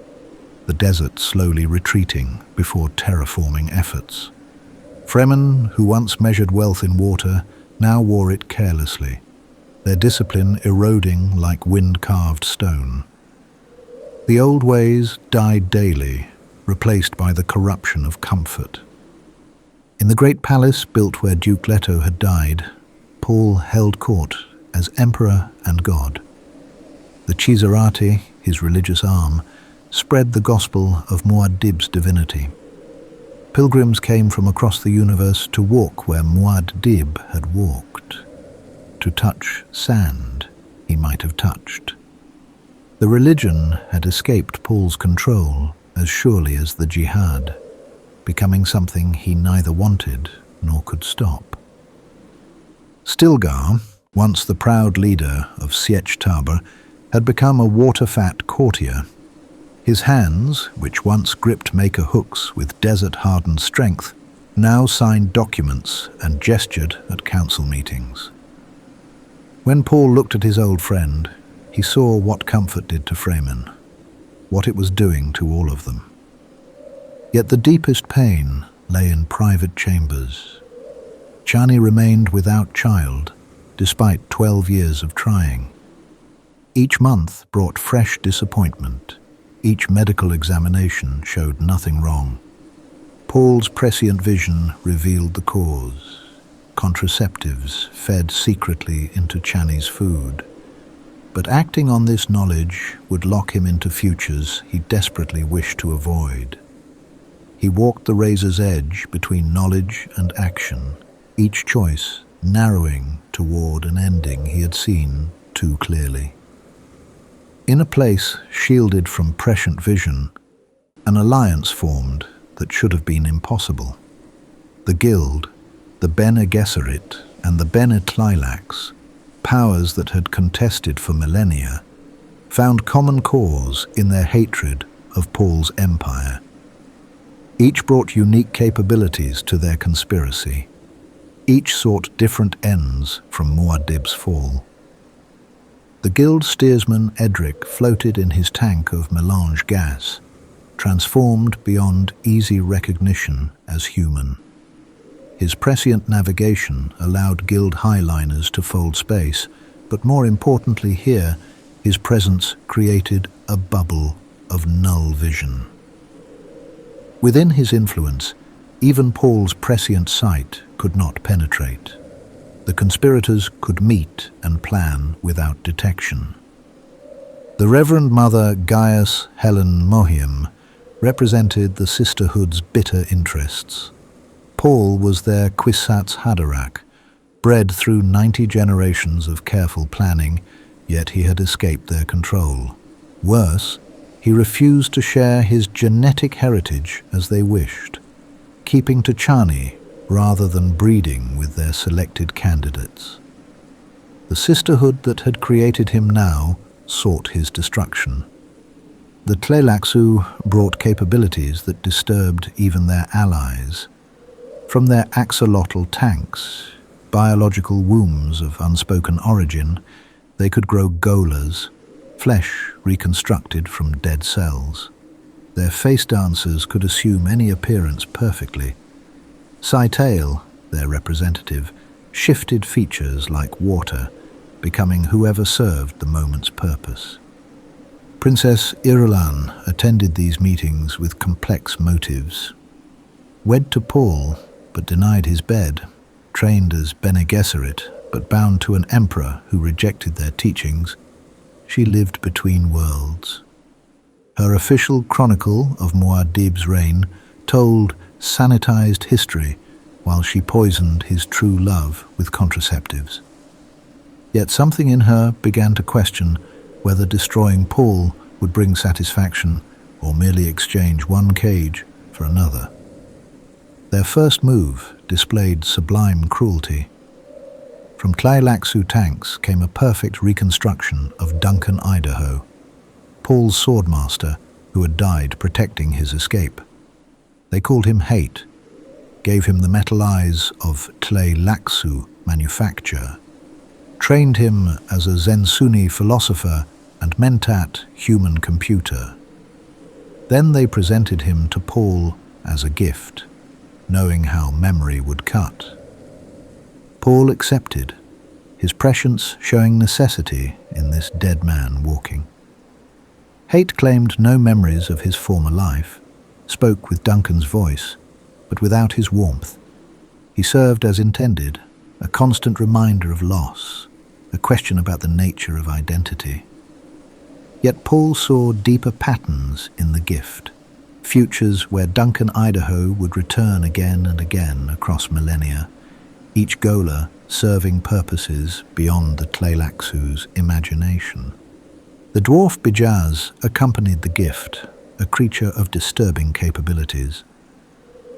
the desert slowly retreating before terraforming efforts. Fremen, who once measured wealth in water, now wore it carelessly, their discipline eroding like wind-carved stone. The old ways died daily, replaced by the corruption of comfort. In the great palace built where Duke Leto had died, Paul held court as emperor and god. The Kwisatz, his religious arm, spread the gospel of Muad'Dib's divinity. Pilgrims came from across the universe to walk where Muad'Dib had walked, to touch sand he might have touched. The religion had escaped Paul's control as surely as the jihad, becoming something he neither wanted nor could stop. Stilgar, once the proud leader of Sietch, had become a water-fat courtier. His hands, which once gripped maker hooks with desert-hardened strength, now signed documents and gestured at council meetings. When Paul looked at his old friend, he saw what comfort did to Fremen, what it was doing to all of them. Yet the deepest pain lay in private chambers. Chani remained without child, despite 12 years of trying. Each month brought fresh disappointment. Each medical examination showed nothing wrong. Paul's prescient vision revealed the cause. Contraceptives fed secretly into Chani's food. But acting on this knowledge would lock him into futures he desperately wished to avoid. He walked the razor's edge between knowledge and action, each choice narrowing toward an ending he had seen too clearly. In a place shielded from prescient vision, an alliance formed that should have been impossible. The Guild, the Bene Gesserit, and the Bene Tleilax, powers that had contested for millennia, found common cause in their hatred of Paul's empire. Each brought unique capabilities to their conspiracy. Each sought different ends from Muad'Dib's fall. The guild steersman Edric floated in his tank of melange gas, transformed beyond easy recognition as human. His prescient navigation allowed guild highliners to fold space, but more importantly here, his presence created a bubble of null vision. Within his influence, even Paul's prescient sight could not penetrate. The conspirators could meet and plan without detection. The Reverend Mother Gaius Helen Mohiam represented the sisterhood's bitter interests. Paul was their Kwisatz Haderach, bred through 90 generations of careful planning, yet he had escaped their control. Worse, he refused to share his genetic heritage as they wished, keeping to Chani rather than breeding with their selected candidates. The sisterhood that had created him now sought his destruction. The Tleilaxu brought capabilities that disturbed even their allies. From their axolotl tanks, biological wombs of unspoken origin, they could grow golas, flesh reconstructed from dead cells. Their face dancers could assume any appearance perfectly. Sietch, their representative, shifted features like water, becoming whoever served the moment's purpose. Princess Irulan attended these meetings with complex motives. Wed to Paul, but denied his bed, trained as Bene Gesserit, but bound to an emperor who rejected their teachings, she lived between worlds. Her official chronicle of Muad'Dib's reign told sanitized history while she poisoned his true love with contraceptives. Yet something in her began to question whether destroying Paul would bring satisfaction or merely exchange one cage for another. Their first move displayed sublime cruelty. From Tleilaxu tanks came a perfect reconstruction of Duncan Idaho, Paul's swordmaster who had died protecting his escape. They called him Hate, gave him the metal eyes of Tleilaxu manufacture, trained him as a Zensuni philosopher and Mentat human computer. Then they presented him to Paul as a gift, knowing how memory would cut. Paul accepted, his prescience showing necessity in this dead man walking. Hate claimed no memories of his former life, spoke with Duncan's voice, but without his warmth. He served as intended, a constant reminder of loss, a question about the nature of identity. Yet Paul saw deeper patterns in the gift, futures where Duncan Idaho would return again and again across millennia, each gola serving purposes beyond the Tleilaxu's imagination. The dwarf Bijaz accompanied the gift, a creature of disturbing capabilities.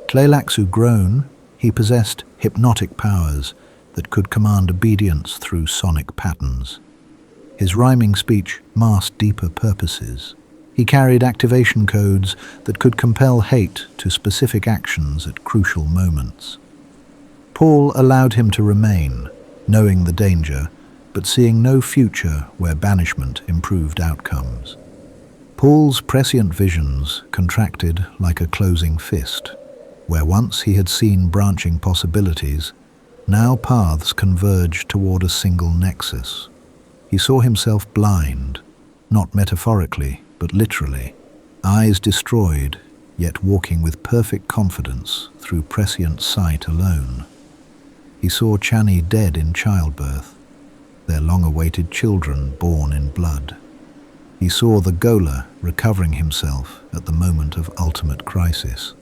Tleilaxu grown, he possessed hypnotic powers that could command obedience through sonic patterns. His rhyming speech masked deeper purposes. He carried activation codes that could compel Hate to specific actions at crucial moments. Paul allowed him to remain, knowing the danger, but seeing no future where banishment improved outcomes. Paul's prescient visions contracted like a closing fist. Where once he had seen branching possibilities, now paths converged toward a single nexus. He saw himself blind, not metaphorically, but literally, eyes destroyed, yet walking with perfect confidence through prescient sight alone. He saw Chani dead in childbirth, their long-awaited children born in blood. He saw the Gola recovering himself at the moment of ultimate crisis.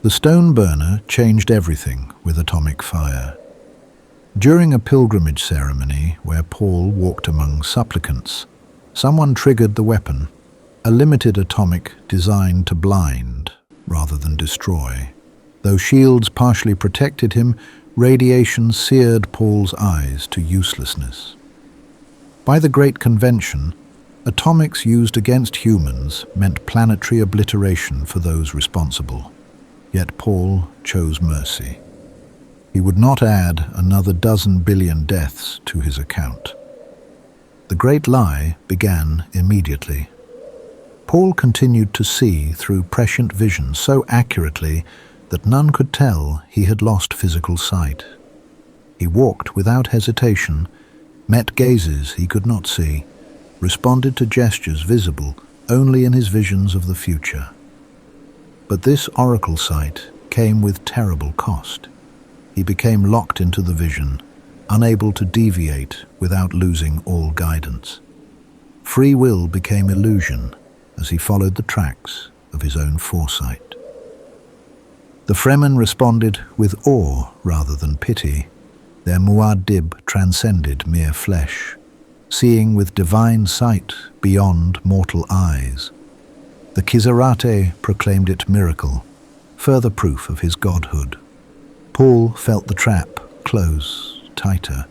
The stone burner changed everything with atomic fire. During a pilgrimage ceremony where Paul walked among supplicants, someone triggered the weapon, a limited atomic designed to blind rather than destroy. Though shields partially protected him, Radiation seared Paul's eyes to uselessness. By the Great Convention, atomics used against humans meant planetary obliteration for those responsible. Yet Paul chose mercy. He would not add another 12 billion deaths to his account. The great lie began immediately. Paul continued to see through prescient vision so accurately that none could tell he had lost physical sight. He walked without hesitation, met gazes he could not see, responded to gestures visible only in his visions of the future. But this oracle sight came with terrible cost. He became locked into the vision, unable to deviate without losing all guidance. Free will became illusion as he followed the tracks of his own foresight. The Fremen responded with awe rather than pity. Their Muad'Dib transcended mere flesh, seeing with divine sight beyond mortal eyes. The Kwisatz proclaimed it miracle, further proof of his godhood. Paul felt the trap close tighter.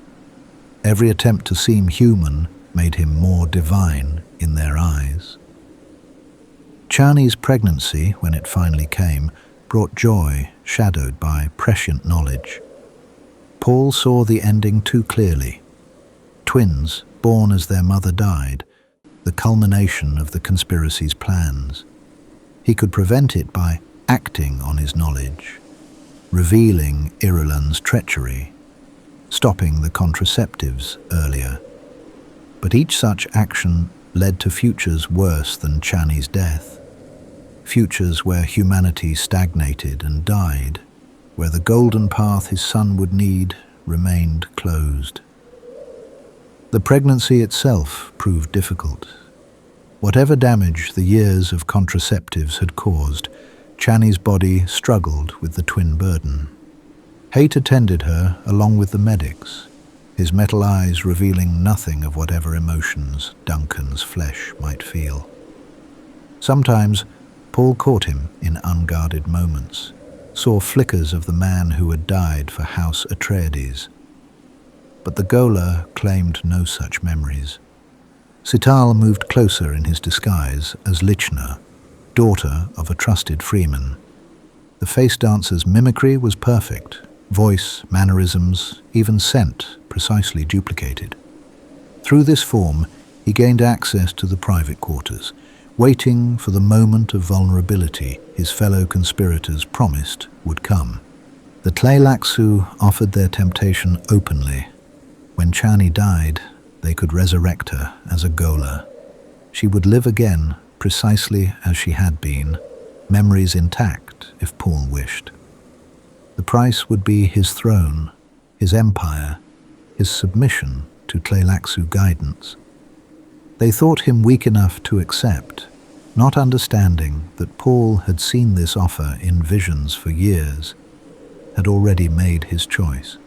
Every attempt to seem human made him more divine in their eyes. Chani's pregnancy, when it finally came, brought joy shadowed by prescient knowledge. Paul saw the ending too clearly. Twins, born as their mother died, the culmination of the conspiracy's plans. He could prevent it by acting on his knowledge, revealing Irulan's treachery, stopping the contraceptives earlier. But each such action led to futures worse than Chani's death. Futures where humanity stagnated and died, where the golden path his son would need remained closed. The pregnancy itself proved difficult. Whatever damage the years of contraceptives had caused, Chani's body struggled with the twin burden. Hate attended her along with the medics, his metal eyes revealing nothing of whatever emotions Duncan's flesh might feel. Sometimes Paul caught him in unguarded moments, saw flickers of the man who had died for House Atreides. But the Gola claimed no such memories. Sital moved closer in his disguise as Lichna, daughter of a trusted Fremen. The face dancer's mimicry was perfect, voice, mannerisms, even scent precisely duplicated. Through this form, he gained access to the private quarters, waiting for the moment of vulnerability his fellow conspirators promised would come. The Tleilaxu offered their temptation openly. When Chani died, they could resurrect her as a Gola. She would live again precisely as she had been, memories intact if Paul wished. The price would be his throne, his empire, his submission to Tleilaxu guidance. They thought him weak enough to accept, not understanding that Paul had seen this offer in visions for years, had already made his choice.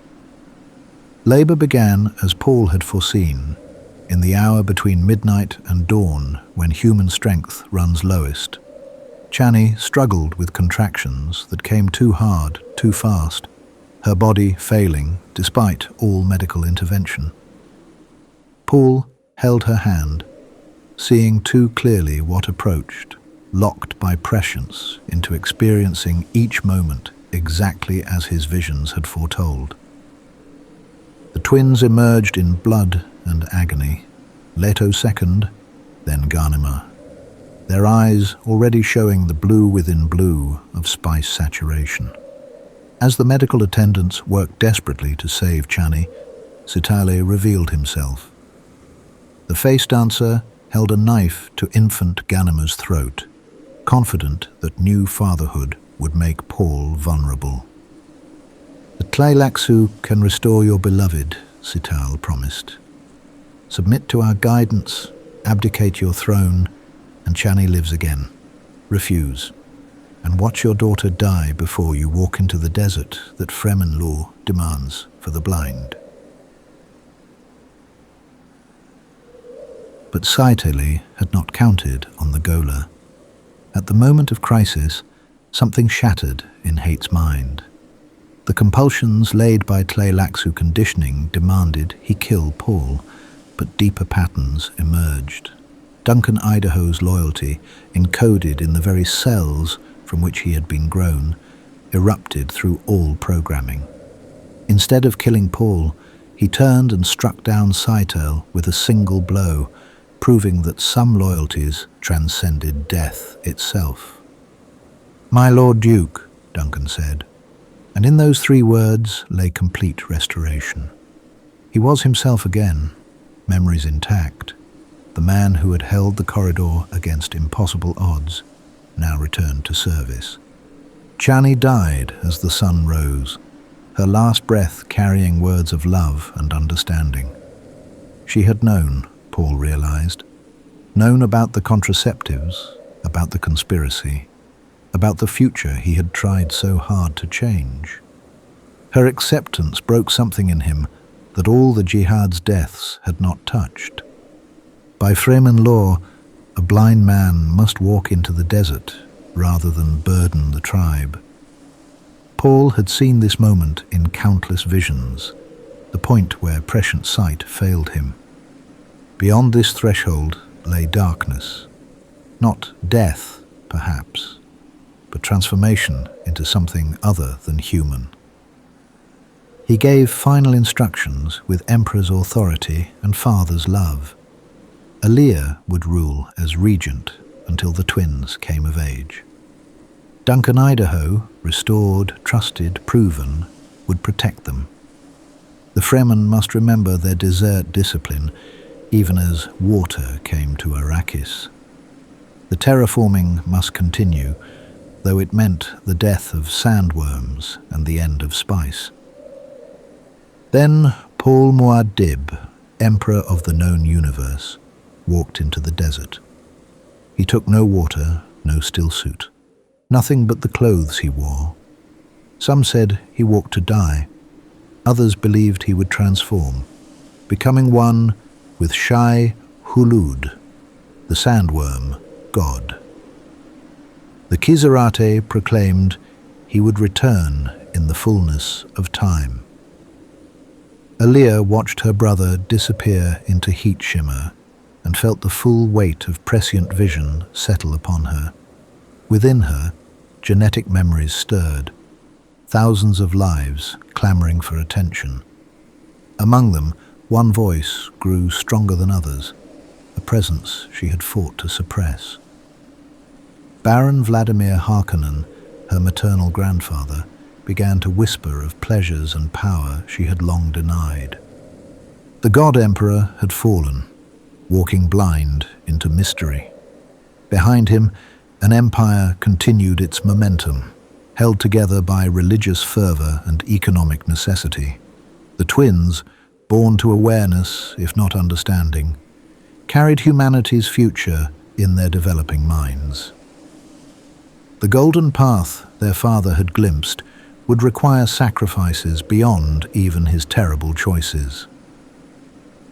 Labor began as Paul had foreseen, in the hour between midnight and dawn when human strength runs lowest. Chani struggled with contractions that came too hard, too fast, her body failing despite all medical intervention. Paul held her hand, seeing too clearly what approached, locked by prescience into experiencing each moment exactly as his visions had foretold. The twins emerged in blood and agony, Leto II, then Garnima, their eyes already showing the blue within blue of spice saturation. As the medical attendants worked desperately to save Chani, Sitale revealed himself. The face dancer held a knife to infant Ganima's throat, confident that new fatherhood would make Paul vulnerable. The Tleilaxu can restore your beloved, Sital promised. Submit to our guidance, abdicate your throne, and Chani lives again. Refuse, and watch your daughter die before you walk into the desert that Fremen law demands for the blind. But Saiteli had not counted on the Gola. At the moment of crisis, something shattered in Hate's mind. The compulsions laid by Tleilaxu conditioning demanded he kill Paul, but deeper patterns emerged. Duncan Idaho's loyalty, encoded in the very cells from which he had been grown, erupted through all programming. Instead of killing Paul, he turned and struck down Scytale with a single blow, proving that some loyalties transcended death itself. "My Lord Duke," Duncan said, and in those 3 words lay complete restoration. He was himself again, memories intact. The man who had held the corridor against impossible odds now returned to service. Chani died as the sun rose, her last breath carrying words of love and understanding. She had known, Paul realized, known about the contraceptives, about the conspiracy, about the future he had tried so hard to change. Her acceptance broke something in him that all the jihad's deaths had not touched. By Fremen law, a blind man must walk into the desert rather than burden the tribe. Paul had seen this moment in countless visions, the point where prescient sight failed him. Beyond this threshold lay darkness, not death, perhaps, but transformation into something other than human. He gave final instructions with Emperor's authority and father's love. Alia would rule as regent until the twins came of age. Duncan Idaho, restored, trusted, proven, would protect them. The Fremen must remember their desert discipline, even as water came to Arrakis. The terraforming must continue, though it meant the death of sandworms and the end of spice. Then Paul Muad'Dib, Emperor of the known universe, walked into the desert. He took no water, no stillsuit, nothing but the clothes he wore. Some said he walked to die. Others believed he would transform, becoming one with Shai Hulud, the sandworm god. The Kwisatz proclaimed he would return in the fullness of time. Alia watched her brother disappear into heat shimmer and felt the full weight of prescient vision settle upon her. Within her, genetic memories stirred, thousands of lives clamoring for attention. Among them, one voice grew stronger than others, a presence she had fought to suppress. Baron Vladimir Harkonnen, her maternal grandfather, began to whisper of pleasures and power she had long denied. The God Emperor had fallen, walking blind into mystery. Behind him, an empire continued its momentum, held together by religious fervor and economic necessity. The twins, born to awareness, if not understanding, carried humanity's future in their developing minds. The golden path their father had glimpsed would require sacrifices beyond even his terrible choices.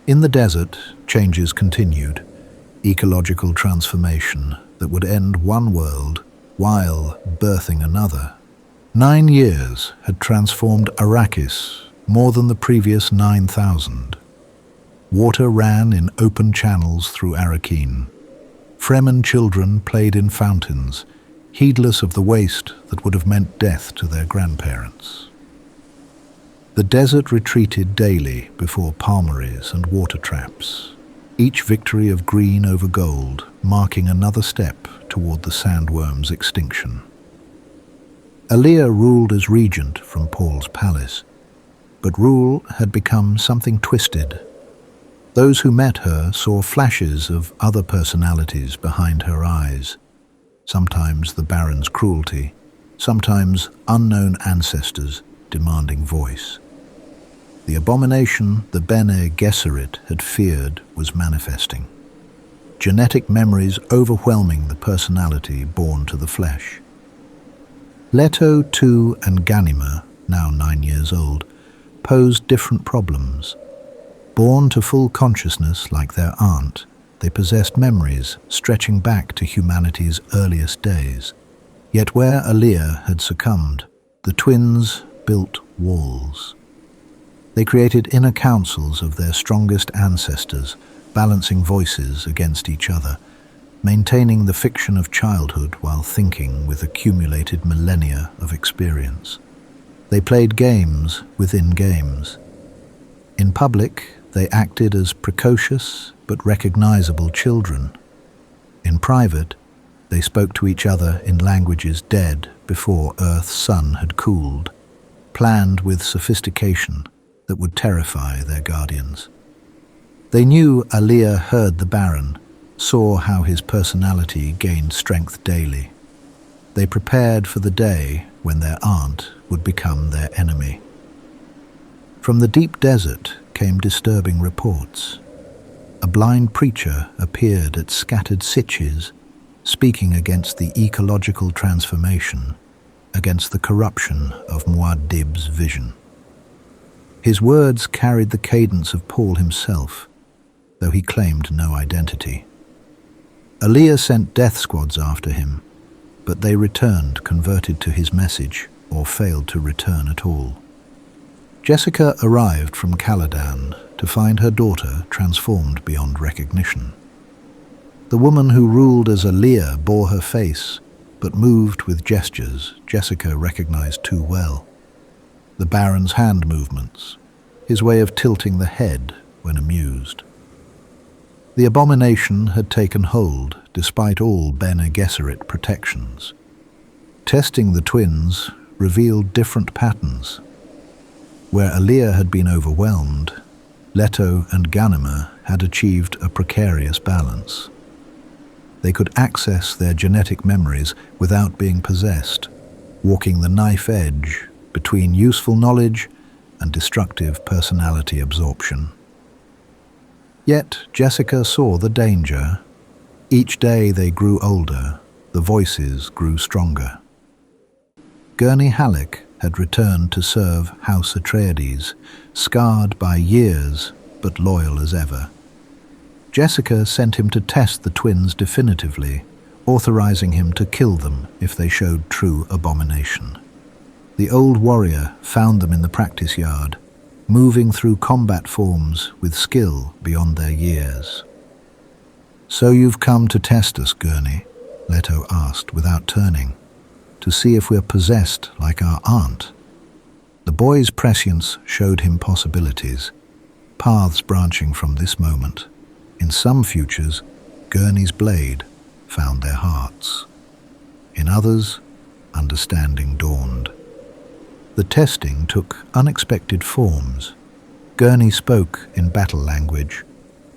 In the desert, changes continued, ecological transformation that would end one world while birthing another. 9 years had transformed Arrakis more than the previous 9,000. Water ran in open channels through Arrakeen. Fremen children played in fountains, heedless of the waste that would have meant death to their grandparents. The desert retreated daily before palmeries and water traps, each victory of green over gold marking another step toward the sandworm's extinction. Alia ruled as regent from Paul's palace, but rule had become something twisted. Those who met her saw flashes of other personalities behind her eyes, sometimes the Baron's cruelty, sometimes unknown ancestors demanding voice. The abomination the Bene Gesserit had feared was manifesting, genetic memories overwhelming the personality born to the flesh. Leto II and Ganima, now 9 years old, posed different problems. Born to full consciousness like their aunt, they possessed memories stretching back to humanity's earliest days. Yet where Alia had succumbed, the twins built walls. They created inner councils of their strongest ancestors, balancing voices against each other, maintaining the fiction of childhood while thinking with accumulated millennia of experience. They played games within games. In public, they acted as precocious but recognizable children. In private, they spoke to each other in languages dead before Earth's sun had cooled, planned with sophistication that would terrify their guardians. They knew Alia heard the Baron, saw how his personality gained strength daily. They prepared for the day when their aunt would become their enemy. From the deep desert came disturbing reports. A blind preacher appeared at scattered Sietches, speaking against the ecological transformation, against the corruption of Muad'Dib's vision. His words carried the cadence of Paul himself, though he claimed no identity. Alia sent death squads after him, but they returned converted to his message or failed to return at all. Jessica arrived from Caladan to find her daughter transformed beyond recognition. The woman who ruled as Alia bore her face, but moved with gestures Jessica recognized too well. The Baron's hand movements, his way of tilting the head when amused. The abomination had taken hold despite all Bene Gesserit protections. Testing the twins revealed different patterns. Where Alia had been overwhelmed, Leto and Ghanima had achieved a precarious balance. They could access their genetic memories without being possessed, walking the knife edge between useful knowledge and destructive personality absorption. Yet Jessica saw the danger. Each day they grew older, the voices grew stronger. Gurney Halleck had returned to serve House Atreides, scarred by years but loyal as ever. Jessica sent him to test the twins definitively, authorizing him to kill them if they showed true abomination. The old warrior found them in the practice yard, moving through combat forms with skill beyond their years. "So you've come to test us, Gurney?" Leto asked without turning. "To see if we're possessed like our aunt?" The boy's prescience showed him possibilities, paths branching from this moment. In some futures, Gurney's blade found their hearts. In others, understanding dawned. The testing took unexpected forms. Gurney spoke in battle language,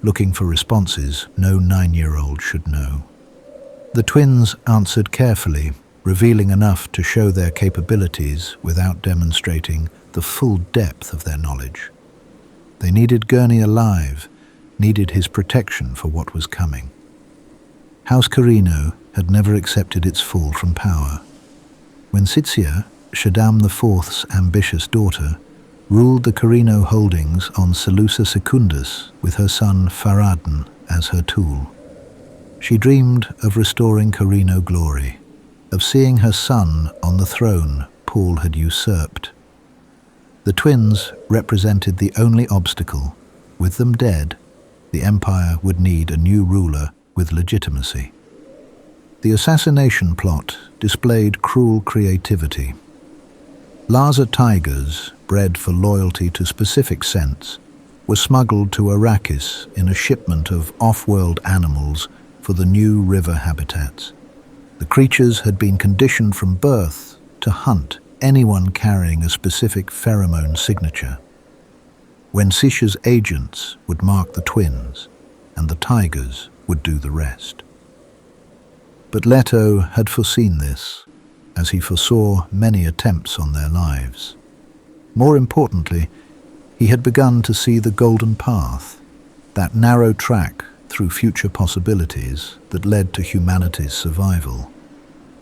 looking for responses no 9-year-old should know. The twins answered carefully, revealing enough to show their capabilities without demonstrating the full depth of their knowledge. They needed Gurney alive, needed his protection for what was coming. House Carino had never accepted its fall from power. When Sitzia, Shaddam IV's ambitious daughter, ruled the Carino holdings on Seleucia Secundus with her son Farad'n as her tool. She dreamed of restoring Carino glory, of seeing her son on the throne Paul had usurped. The twins represented the only obstacle. With them dead, the empire would need a new ruler with legitimacy. The assassination plot displayed cruel creativity. Larza tigers, bred for loyalty to specific scents, were smuggled to Arrakis in a shipment of off-world animals for the new river habitats. The creatures had been conditioned from birth to hunt anyone carrying a specific pheromone signature. When Sisha's agents would mark the twins, and the tigers would do the rest. But Leto had foreseen this, as he foresaw many attempts on their lives. More importantly, he had begun to see the golden path, that narrow track through future possibilities that led to humanity's survival.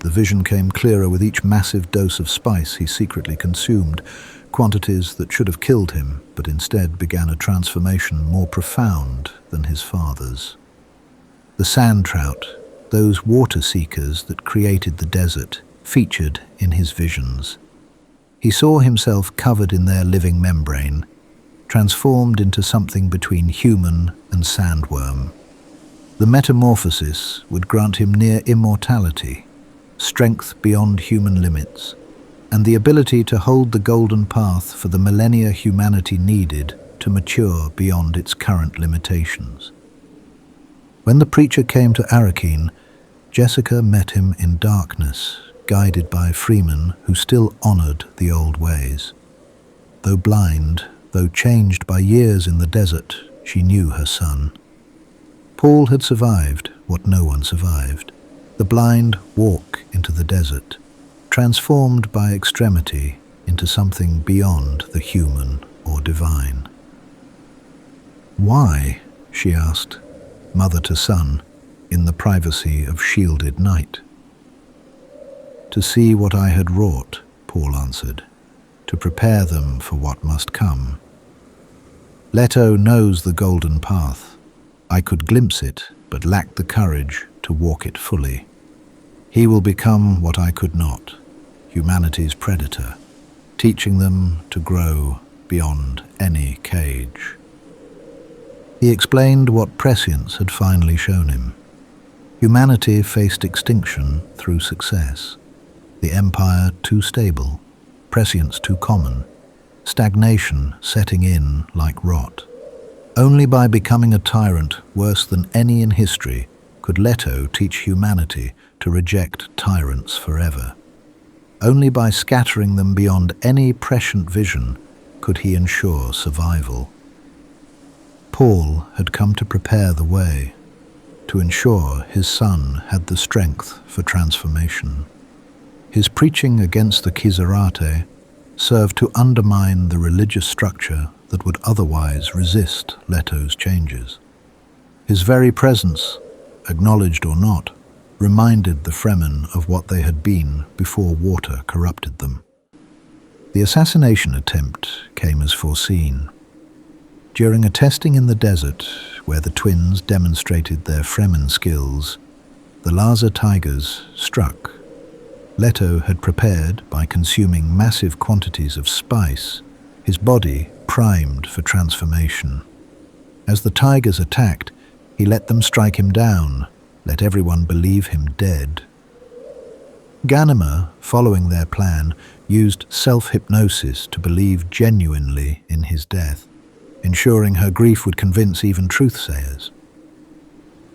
The vision came clearer with each massive dose of spice he secretly consumed, quantities that should have killed him, but instead began a transformation more profound than his father's. The sand trout, those water seekers that created the desert, featured in his visions. He saw himself covered in their living membrane, transformed into something between human and sandworm. The metamorphosis would grant him near immortality, strength beyond human limits, and the ability to hold the golden path for the millennia humanity needed to mature beyond its current limitations. When the preacher came to Arrakis, Jessica met him in darkness, guided by Fremen who still honored the old ways. Though blind, though changed by years in the desert, she knew her son. Paul had survived what no one survived. The blind walk into the desert, transformed by extremity into something beyond the human or divine. "Why?" she asked, mother to son, in the privacy of shielded night. "To see what I had wrought," Paul answered, "to prepare them for what must come. Leto knows the golden path. I could glimpse it, but lacked the courage to walk it fully. He will become what I could not, humanity's predator, teaching them to grow beyond any cage." He explained what prescience had finally shown him. Humanity faced extinction through success. The empire too stable, prescience too common, stagnation setting in like rot. Only by becoming a tyrant worse than any in history could Leto teach humanity to reject tyrants forever. Only by scattering them beyond any prescient vision could he ensure survival. Paul had come to prepare the way, to ensure his son had the strength for transformation. His preaching against the Kwisatz served to undermine the religious structure that would otherwise resist Leto's changes. His very presence, acknowledged or not, reminded the Fremen of what they had been before water corrupted them. The assassination attempt came as foreseen. During a testing in the desert, where the twins demonstrated their Fremen skills, the Laza tigers struck. Leto had prepared by consuming massive quantities of spice, his body primed for transformation. As the tigers attacked, he let them strike him down, let everyone believe him dead. Ganima, following their plan, used self-hypnosis to believe genuinely in his death, ensuring her grief would convince even truth-sayers.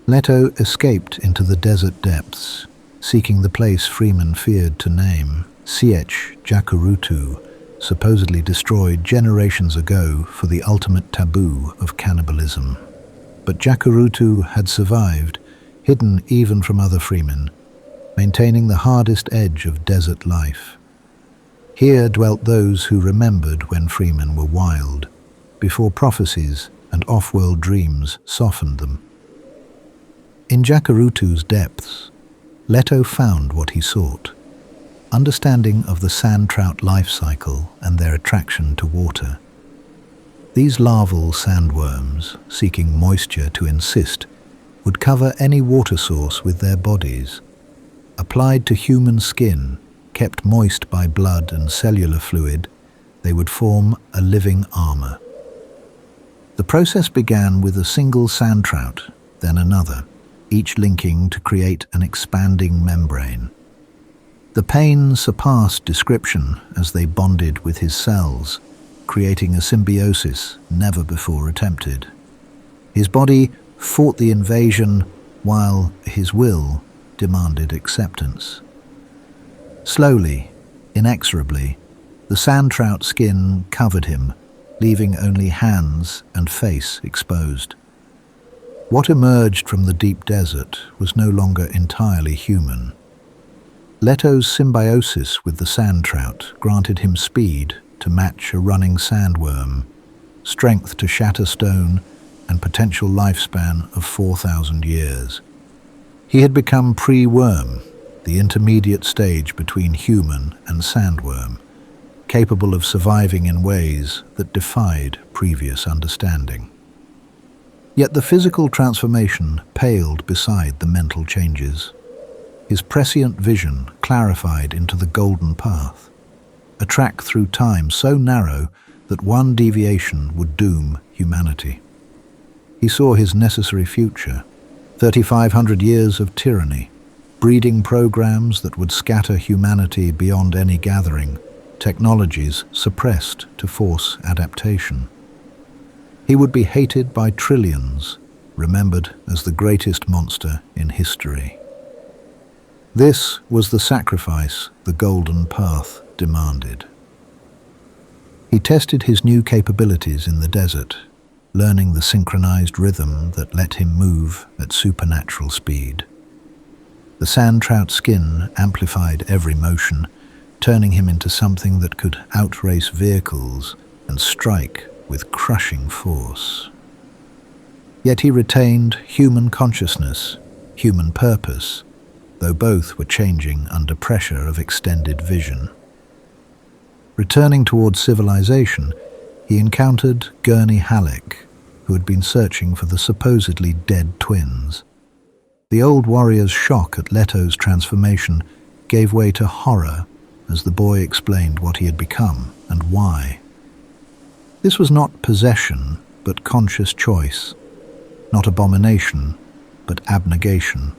Leto escaped into the desert depths, seeking the place Fremen feared to name. Sietch, Jacurutu, supposedly destroyed generations ago for the ultimate taboo of cannibalism. But Jacurutu had survived, hidden even from other Fremen, maintaining the hardest edge of desert life. Here dwelt those who remembered when Fremen were wild, before prophecies and off-world dreams softened them. In Jacurutu's depths, Leto found what he sought, understanding of the sand trout life cycle and their attraction to water. These larval sandworms, seeking moisture to insist, would cover any water source with their bodies. Applied to human skin, kept moist by blood and cellular fluid, they would form a living armor. The process began with a single sand trout, then another, each linking to create an expanding membrane. The pain surpassed description as they bonded with his cells, creating a symbiosis never before attempted. His body fought the invasion while his will demanded acceptance. Slowly, inexorably, the sand trout skin covered him, leaving only hands and face exposed. What emerged from the deep desert was no longer entirely human. Leto's symbiosis with the sand trout granted him speed to match a running sandworm, strength to shatter stone, and potential lifespan of 4,000 years. He had become pre-worm, the intermediate stage between human and sandworm, capable of surviving in ways that defied previous understanding. Yet the physical transformation paled beside the mental changes. His prescient vision clarified into the golden path. a track through time so narrow that one deviation would doom humanity. He saw his necessary future, 3,500 years of tyranny, breeding programs that would scatter humanity beyond any gathering, technologies suppressed to force adaptation. He would be hated by trillions, remembered as the greatest monster in history. This was the sacrifice the Golden Path demanded. He tested his new capabilities in the desert, learning the synchronized rhythm that let him move at supernatural speed. The sand trout skin amplified every motion, turning him into something that could outrace vehicles and strike with crushing force. Yet he retained human consciousness, human purpose, though both were changing under pressure of extended vision. Returning towards civilization, he encountered Gurney Halleck, who had been searching for the supposedly dead twins. The old warrior's shock at Leto's transformation gave way to horror as the boy explained what he had become and why. This was not possession, but conscious choice, not abomination, but abnegation,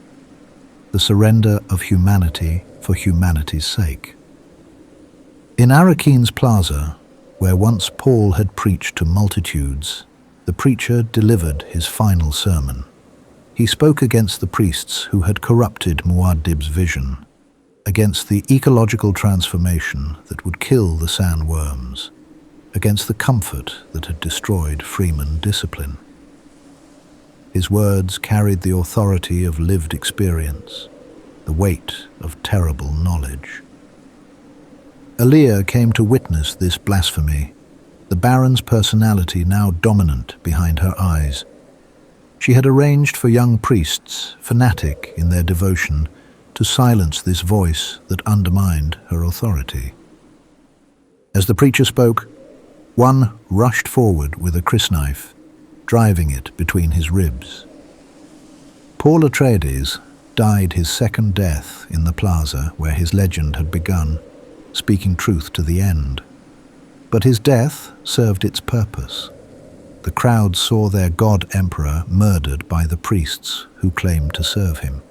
the surrender of humanity for humanity's sake. In Arrakine's plaza, where once Paul had preached to multitudes, the preacher delivered his final sermon. He spoke against the priests who had corrupted Muad'Dib's vision, against the ecological transformation that would kill the sandworms, against the comfort that had destroyed Fremen discipline. His words carried the authority of lived experience, the weight of terrible knowledge. Aaliyah came to witness this blasphemy, the Baron's personality now dominant behind her eyes. She had arranged for young priests, fanatic in their devotion, to silence this voice that undermined her authority. As the preacher spoke, one rushed forward with a crysknife, driving it between his ribs. Paul Atreides died his second death in the plaza where his legend had begun, speaking truth to the end. But his death served its purpose. The crowd saw their god-emperor murdered by the priests who claimed to serve him.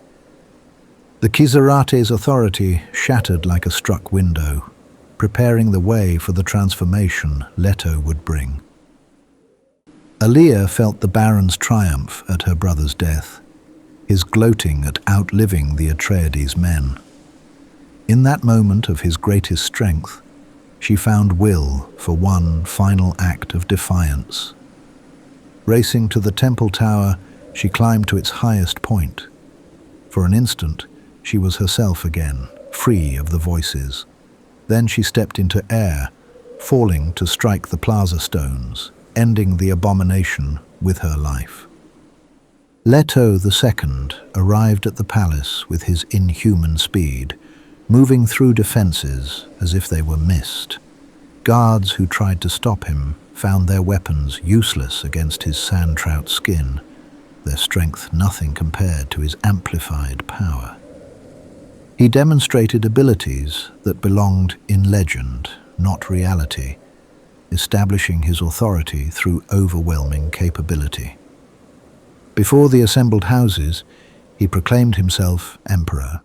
The Kwisatz authority shattered like a struck window, preparing the way for the transformation Leto would bring. Aaliyah felt the Baron's triumph at her brother's death, his gloating at outliving the Atreides men. In that moment of his greatest strength, she found will for one final act of defiance. Racing to the temple tower, she climbed to its highest point. For an instant, she was herself again, free of the voices. Then she stepped into air, falling to strike the plaza stones, ending the abomination with her life. Leto II arrived at the palace with his inhuman speed, moving through defenses as if they were mist. Guards who tried to stop him found their weapons useless against his sand trout skin, their strength nothing compared to his amplified power. He demonstrated abilities that belonged in legend, not reality, establishing his authority through overwhelming capability. Before the assembled houses, he proclaimed himself emperor,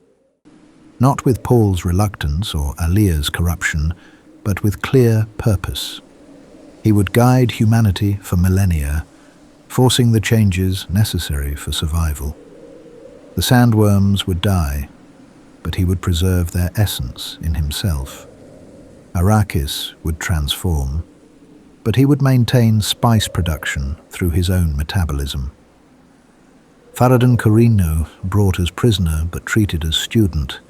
not with Paul's reluctance or Aaliyah's corruption, but with clear purpose. He would guide humanity for millennia, forcing the changes necessary for survival. The sandworms would die, but he would preserve their essence in himself. Arrakis would transform, but he would maintain spice production through his own metabolism. Farad'n Corino, brought as prisoner but treated as student,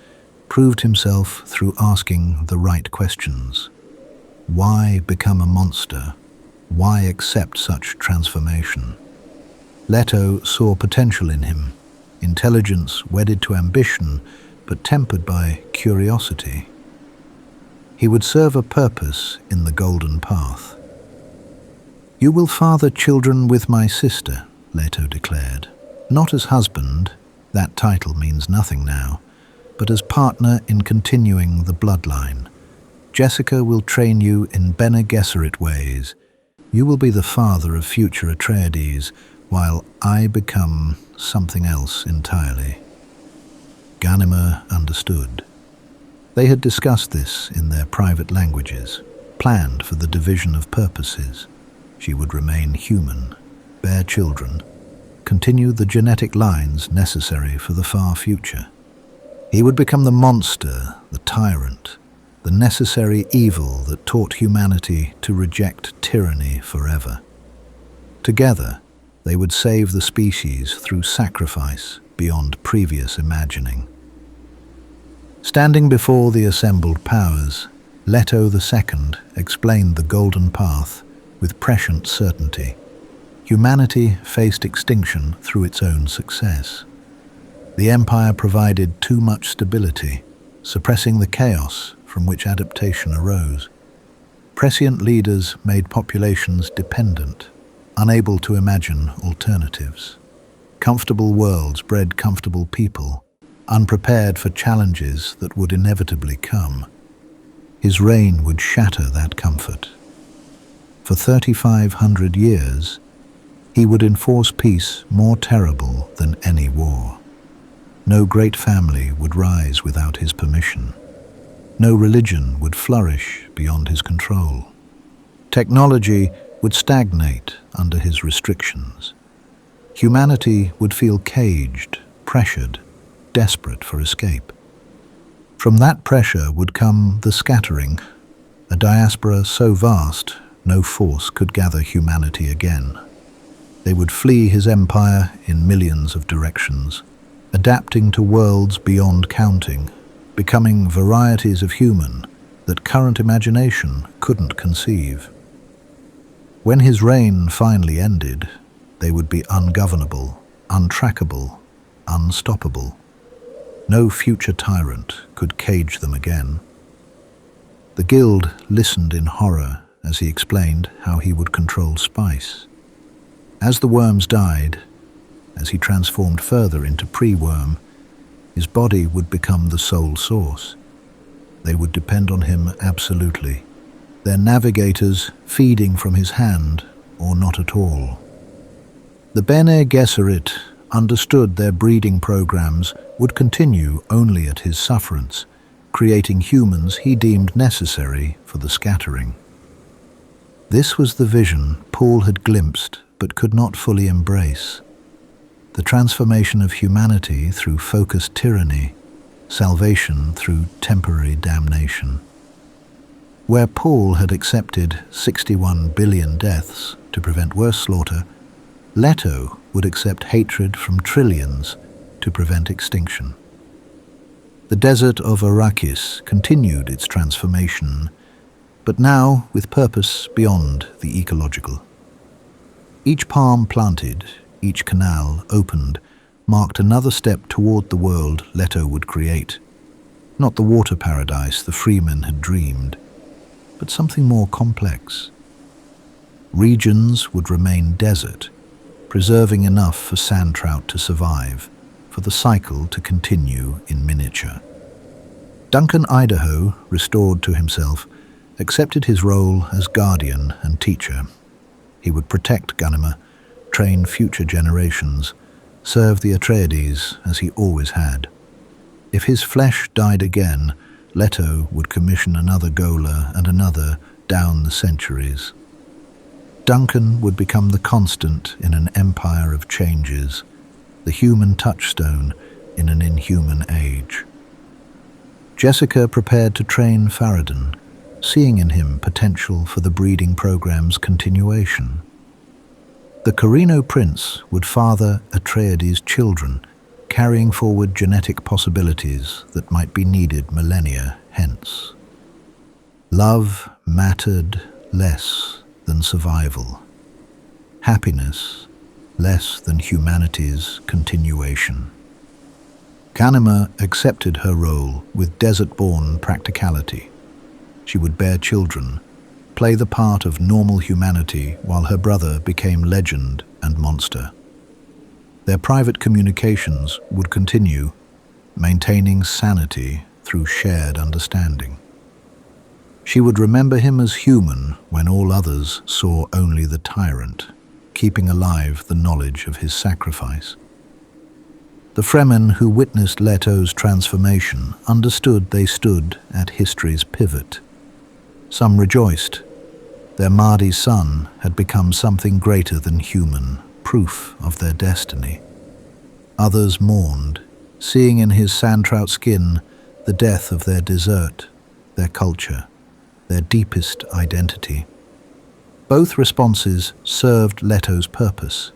proved himself through asking the right questions. Why become a monster? Why accept such transformation? Leto saw potential in him, intelligence wedded to ambition, but tempered by curiosity. He would serve a purpose in the Golden Path. "You will father children with my sister," Leto declared. "Not as husband, that title means nothing now, but as partner in continuing the bloodline. Jessica will train you in Bene Gesserit ways. You will be the father of future Atreides, while I become something else entirely." Ghanima understood. They had discussed this in their private languages, planned for the division of purposes. She would remain human, bear children, continue the genetic lines necessary for the far future. He would become the monster, the tyrant, the necessary evil that taught humanity to reject tyranny forever. Together, they would save the species through sacrifice beyond previous imagining. Standing before the assembled powers, Leto II explained the golden path with prescient certainty. Humanity faced extinction through its own success. The Empire provided too much stability, suppressing the chaos from which adaptation arose. Prescient leaders made populations dependent, unable to imagine alternatives. Comfortable worlds bred comfortable people, unprepared for challenges that would inevitably come. His reign would shatter that comfort. For 3,500 years, he would enforce peace more terrible than any war. No great family would rise without his permission. No religion would flourish beyond his control. Technology would stagnate under his restrictions. Humanity would feel caged, pressured, desperate for escape. From that pressure would come the scattering, a diaspora so vast no force could gather humanity again. They would flee his empire in millions of directions, adapting to worlds beyond counting, becoming varieties of human that current imagination couldn't conceive. When his reign finally ended, they would be ungovernable, untrackable, unstoppable. No future tyrant could cage them again. The guild listened in horror as he explained how he would control spice. As the worms died, as he transformed further into pre-worm, his body would become the sole source. They would depend on him absolutely, their navigators feeding from his hand or not at all. The Bene Gesserit understood their breeding programs would continue only at his sufferance, creating humans he deemed necessary for the scattering. This was the vision Paul had glimpsed but could not fully embrace. The transformation of humanity through focused tyranny, salvation through temporary damnation. Where Paul had accepted 61 billion deaths to prevent worse slaughter, Leto would accept hatred from trillions to prevent extinction. The desert of Arrakis continued its transformation, but now with purpose beyond the ecological. Each palm planted, each canal opened, marked another step toward the world Leto would create. Not the water paradise the Fremen had dreamed, but something more complex. Regions would remain desert, preserving enough for sand trout to survive, for the cycle to continue in miniature. Duncan Idaho, restored to himself, accepted his role as guardian and teacher. He would protect Ghanima, train future generations, serve the Atreides as he always had. If his flesh died again, Leto would commission another Gola and another down the centuries. Duncan would become the constant in an empire of changes, the human touchstone in an inhuman age. Jessica prepared to train Farad'n, seeing in him potential for the breeding program's continuation. The Carino prince would father Atreides' children, carrying forward genetic possibilities that might be needed millennia hence. Love mattered less than survival. Happiness less than humanity's continuation. Ghanima accepted her role with desert-born practicality. She would bear children, play the part of normal humanity while her brother became legend and monster. Their private communications would continue, maintaining sanity through shared understanding. She would remember him as human when all others saw only the tyrant, keeping alive the knowledge of his sacrifice. The Fremen who witnessed Leto's transformation understood they stood at history's pivot. Some rejoiced. Their Mahdi's son had become something greater than human, proof of their destiny. Others mourned, seeing in his sand-trout skin the death of their desert, their culture, their deepest identity. Both responses served Leto's purpose,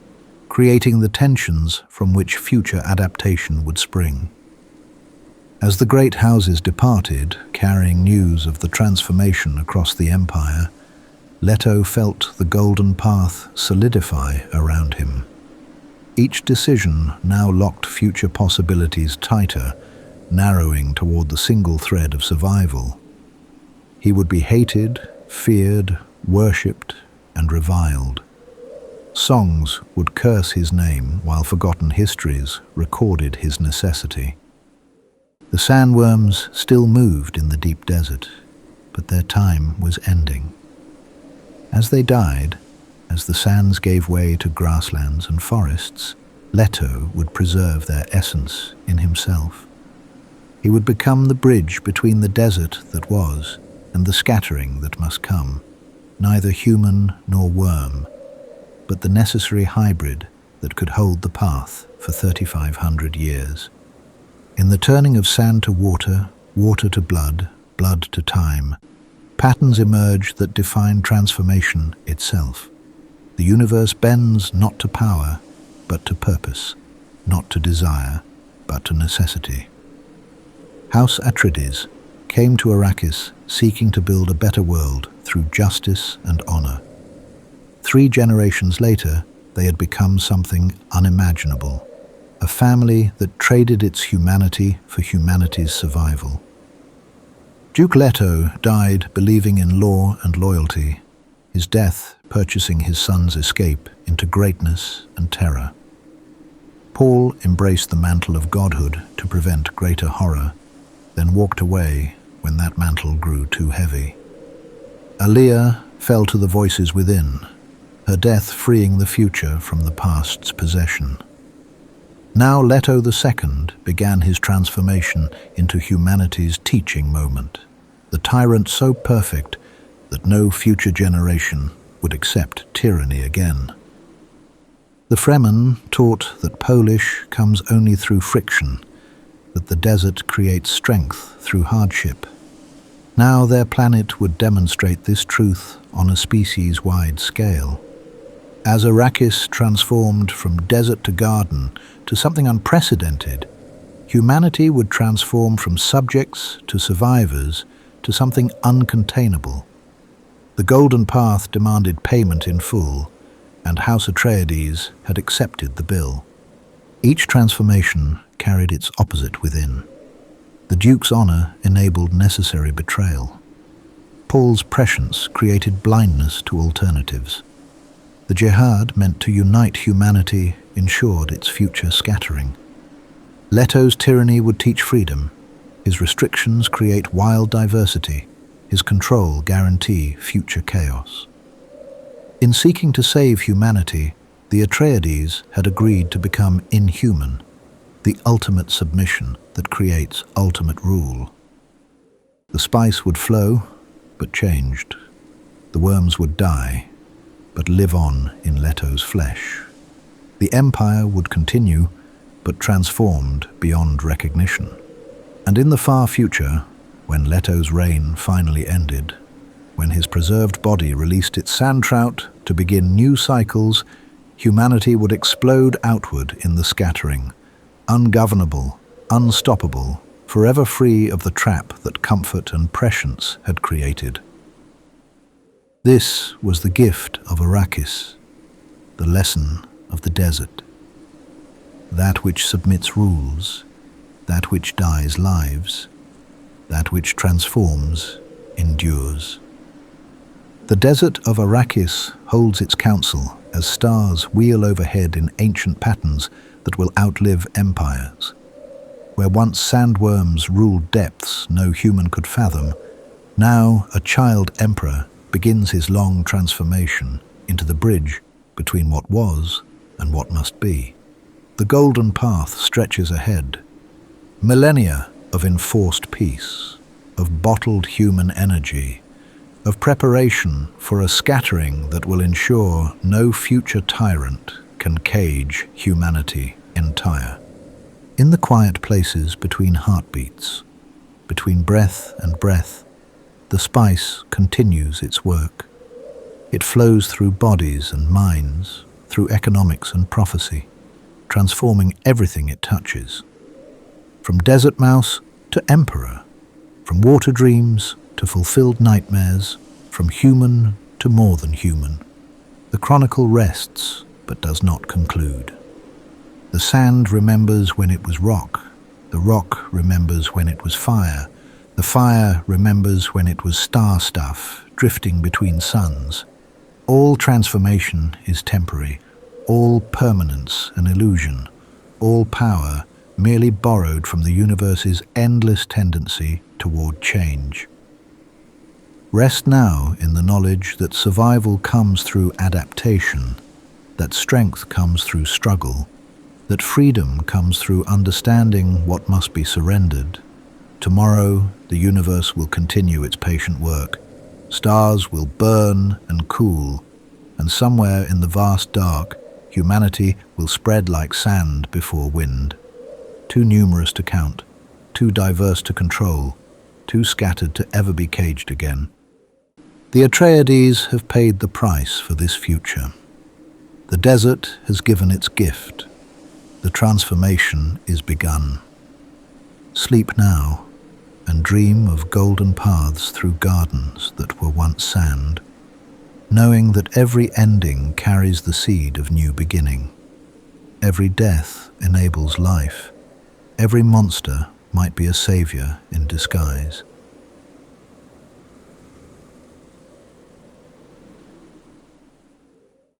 creating the tensions from which future adaptation would spring. As the great houses departed, carrying news of the transformation across the empire, Leto felt the golden path solidify around him. Each decision now locked future possibilities tighter, narrowing toward the single thread of survival. He would be hated, feared, worshipped, and reviled. Songs would curse his name while forgotten histories recorded his necessity. The sandworms still moved in the deep desert, but their time was ending. As they died, as the sands gave way to grasslands and forests, Leto would preserve their essence in himself. He would become the bridge between the desert that was and the scattering that must come, neither human nor worm, but the necessary hybrid that could hold the path for 3,500 years. In the turning of sand to water, water to blood, blood to time, patterns emerge that define transformation itself. The universe bends not to power, but to purpose, not to desire, but to necessity. House Atreides came to Arrakis seeking to build a better world through justice and honor. 3 generations later, they had become something unimaginable, a family that traded its humanity for humanity's survival. Duke Leto died believing in law and loyalty, his death purchasing his son's escape into greatness and terror. Paul embraced the mantle of godhood to prevent greater horror, then walked away when that mantle grew too heavy. Aaliyah fell to the voices within, her death freeing the future from the past's possession. Now Leto II began his transformation into humanity's teaching moment, the tyrant so perfect that no future generation would accept tyranny again. The Fremen taught that Polish comes only through friction, that the desert creates strength through hardship. Now their planet would demonstrate this truth on a species-wide scale. As Arrakis transformed from desert to garden to something unprecedented, humanity would transform from subjects to survivors to something uncontainable. The Golden Path demanded payment in full, and House Atreides had accepted the bill. Each transformation carried its opposite within. The Duke's honor enabled necessary betrayal. Paul's prescience created blindness to alternatives. The jihad, meant to unite humanity, ensured its future scattering. Leto's tyranny would teach freedom. His restrictions create wild diversity. His control guarantee future chaos. In seeking to save humanity, the Atreides had agreed to become inhuman, the ultimate submission that creates ultimate rule. The spice would flow, but changed. The worms would die, but live on in Leto's flesh. The empire would continue, but transformed beyond recognition. And in the far future, when Leto's reign finally ended, when his preserved body released its sand trout to begin new cycles, humanity would explode outward in the scattering, ungovernable, unstoppable, forever free of the trap that comfort and prescience had created. This was the gift of Arrakis, the lesson of the desert. That which submits rules, that which dies lives, that which transforms endures. The desert of Arrakis holds its counsel as stars wheel overhead in ancient patterns that will outlive empires. Where once sandworms ruled depths no human could fathom, Now, a child emperor begins his long transformation into the bridge between what was and what must be. The golden path stretches ahead. Millennia of enforced peace, of bottled human energy, of preparation for a scattering that will ensure no future tyrant can cage humanity entire. In the quiet places between heartbeats, between breath and breath, the spice continues its work. It flows through bodies and minds, through economics and prophecy, transforming everything it touches. From desert mouse to emperor, from water dreams to fulfilled nightmares, from human to more than human. The chronicle rests, but does not conclude. The sand remembers when it was rock, the rock remembers when it was fire, the fire remembers when it was star stuff drifting between suns. All transformation is temporary, all permanence an illusion, all power merely borrowed from the universe's endless tendency toward change. Rest now in the knowledge that survival comes through adaptation, that strength comes through struggle, that freedom comes through understanding what must be surrendered. Tomorrow, the universe will continue its patient work. Stars will burn and cool, and somewhere in the vast dark, humanity will spread like sand before wind. Too numerous to count, too diverse to control, too scattered to ever be caged again. The Atreides have paid the price for this future. The desert has given its gift. The transformation is begun. Sleep now, and dream of golden paths through gardens that were once sand, knowing that every ending carries the seed of new beginning. Every death enables life. Every monster might be a savior in disguise.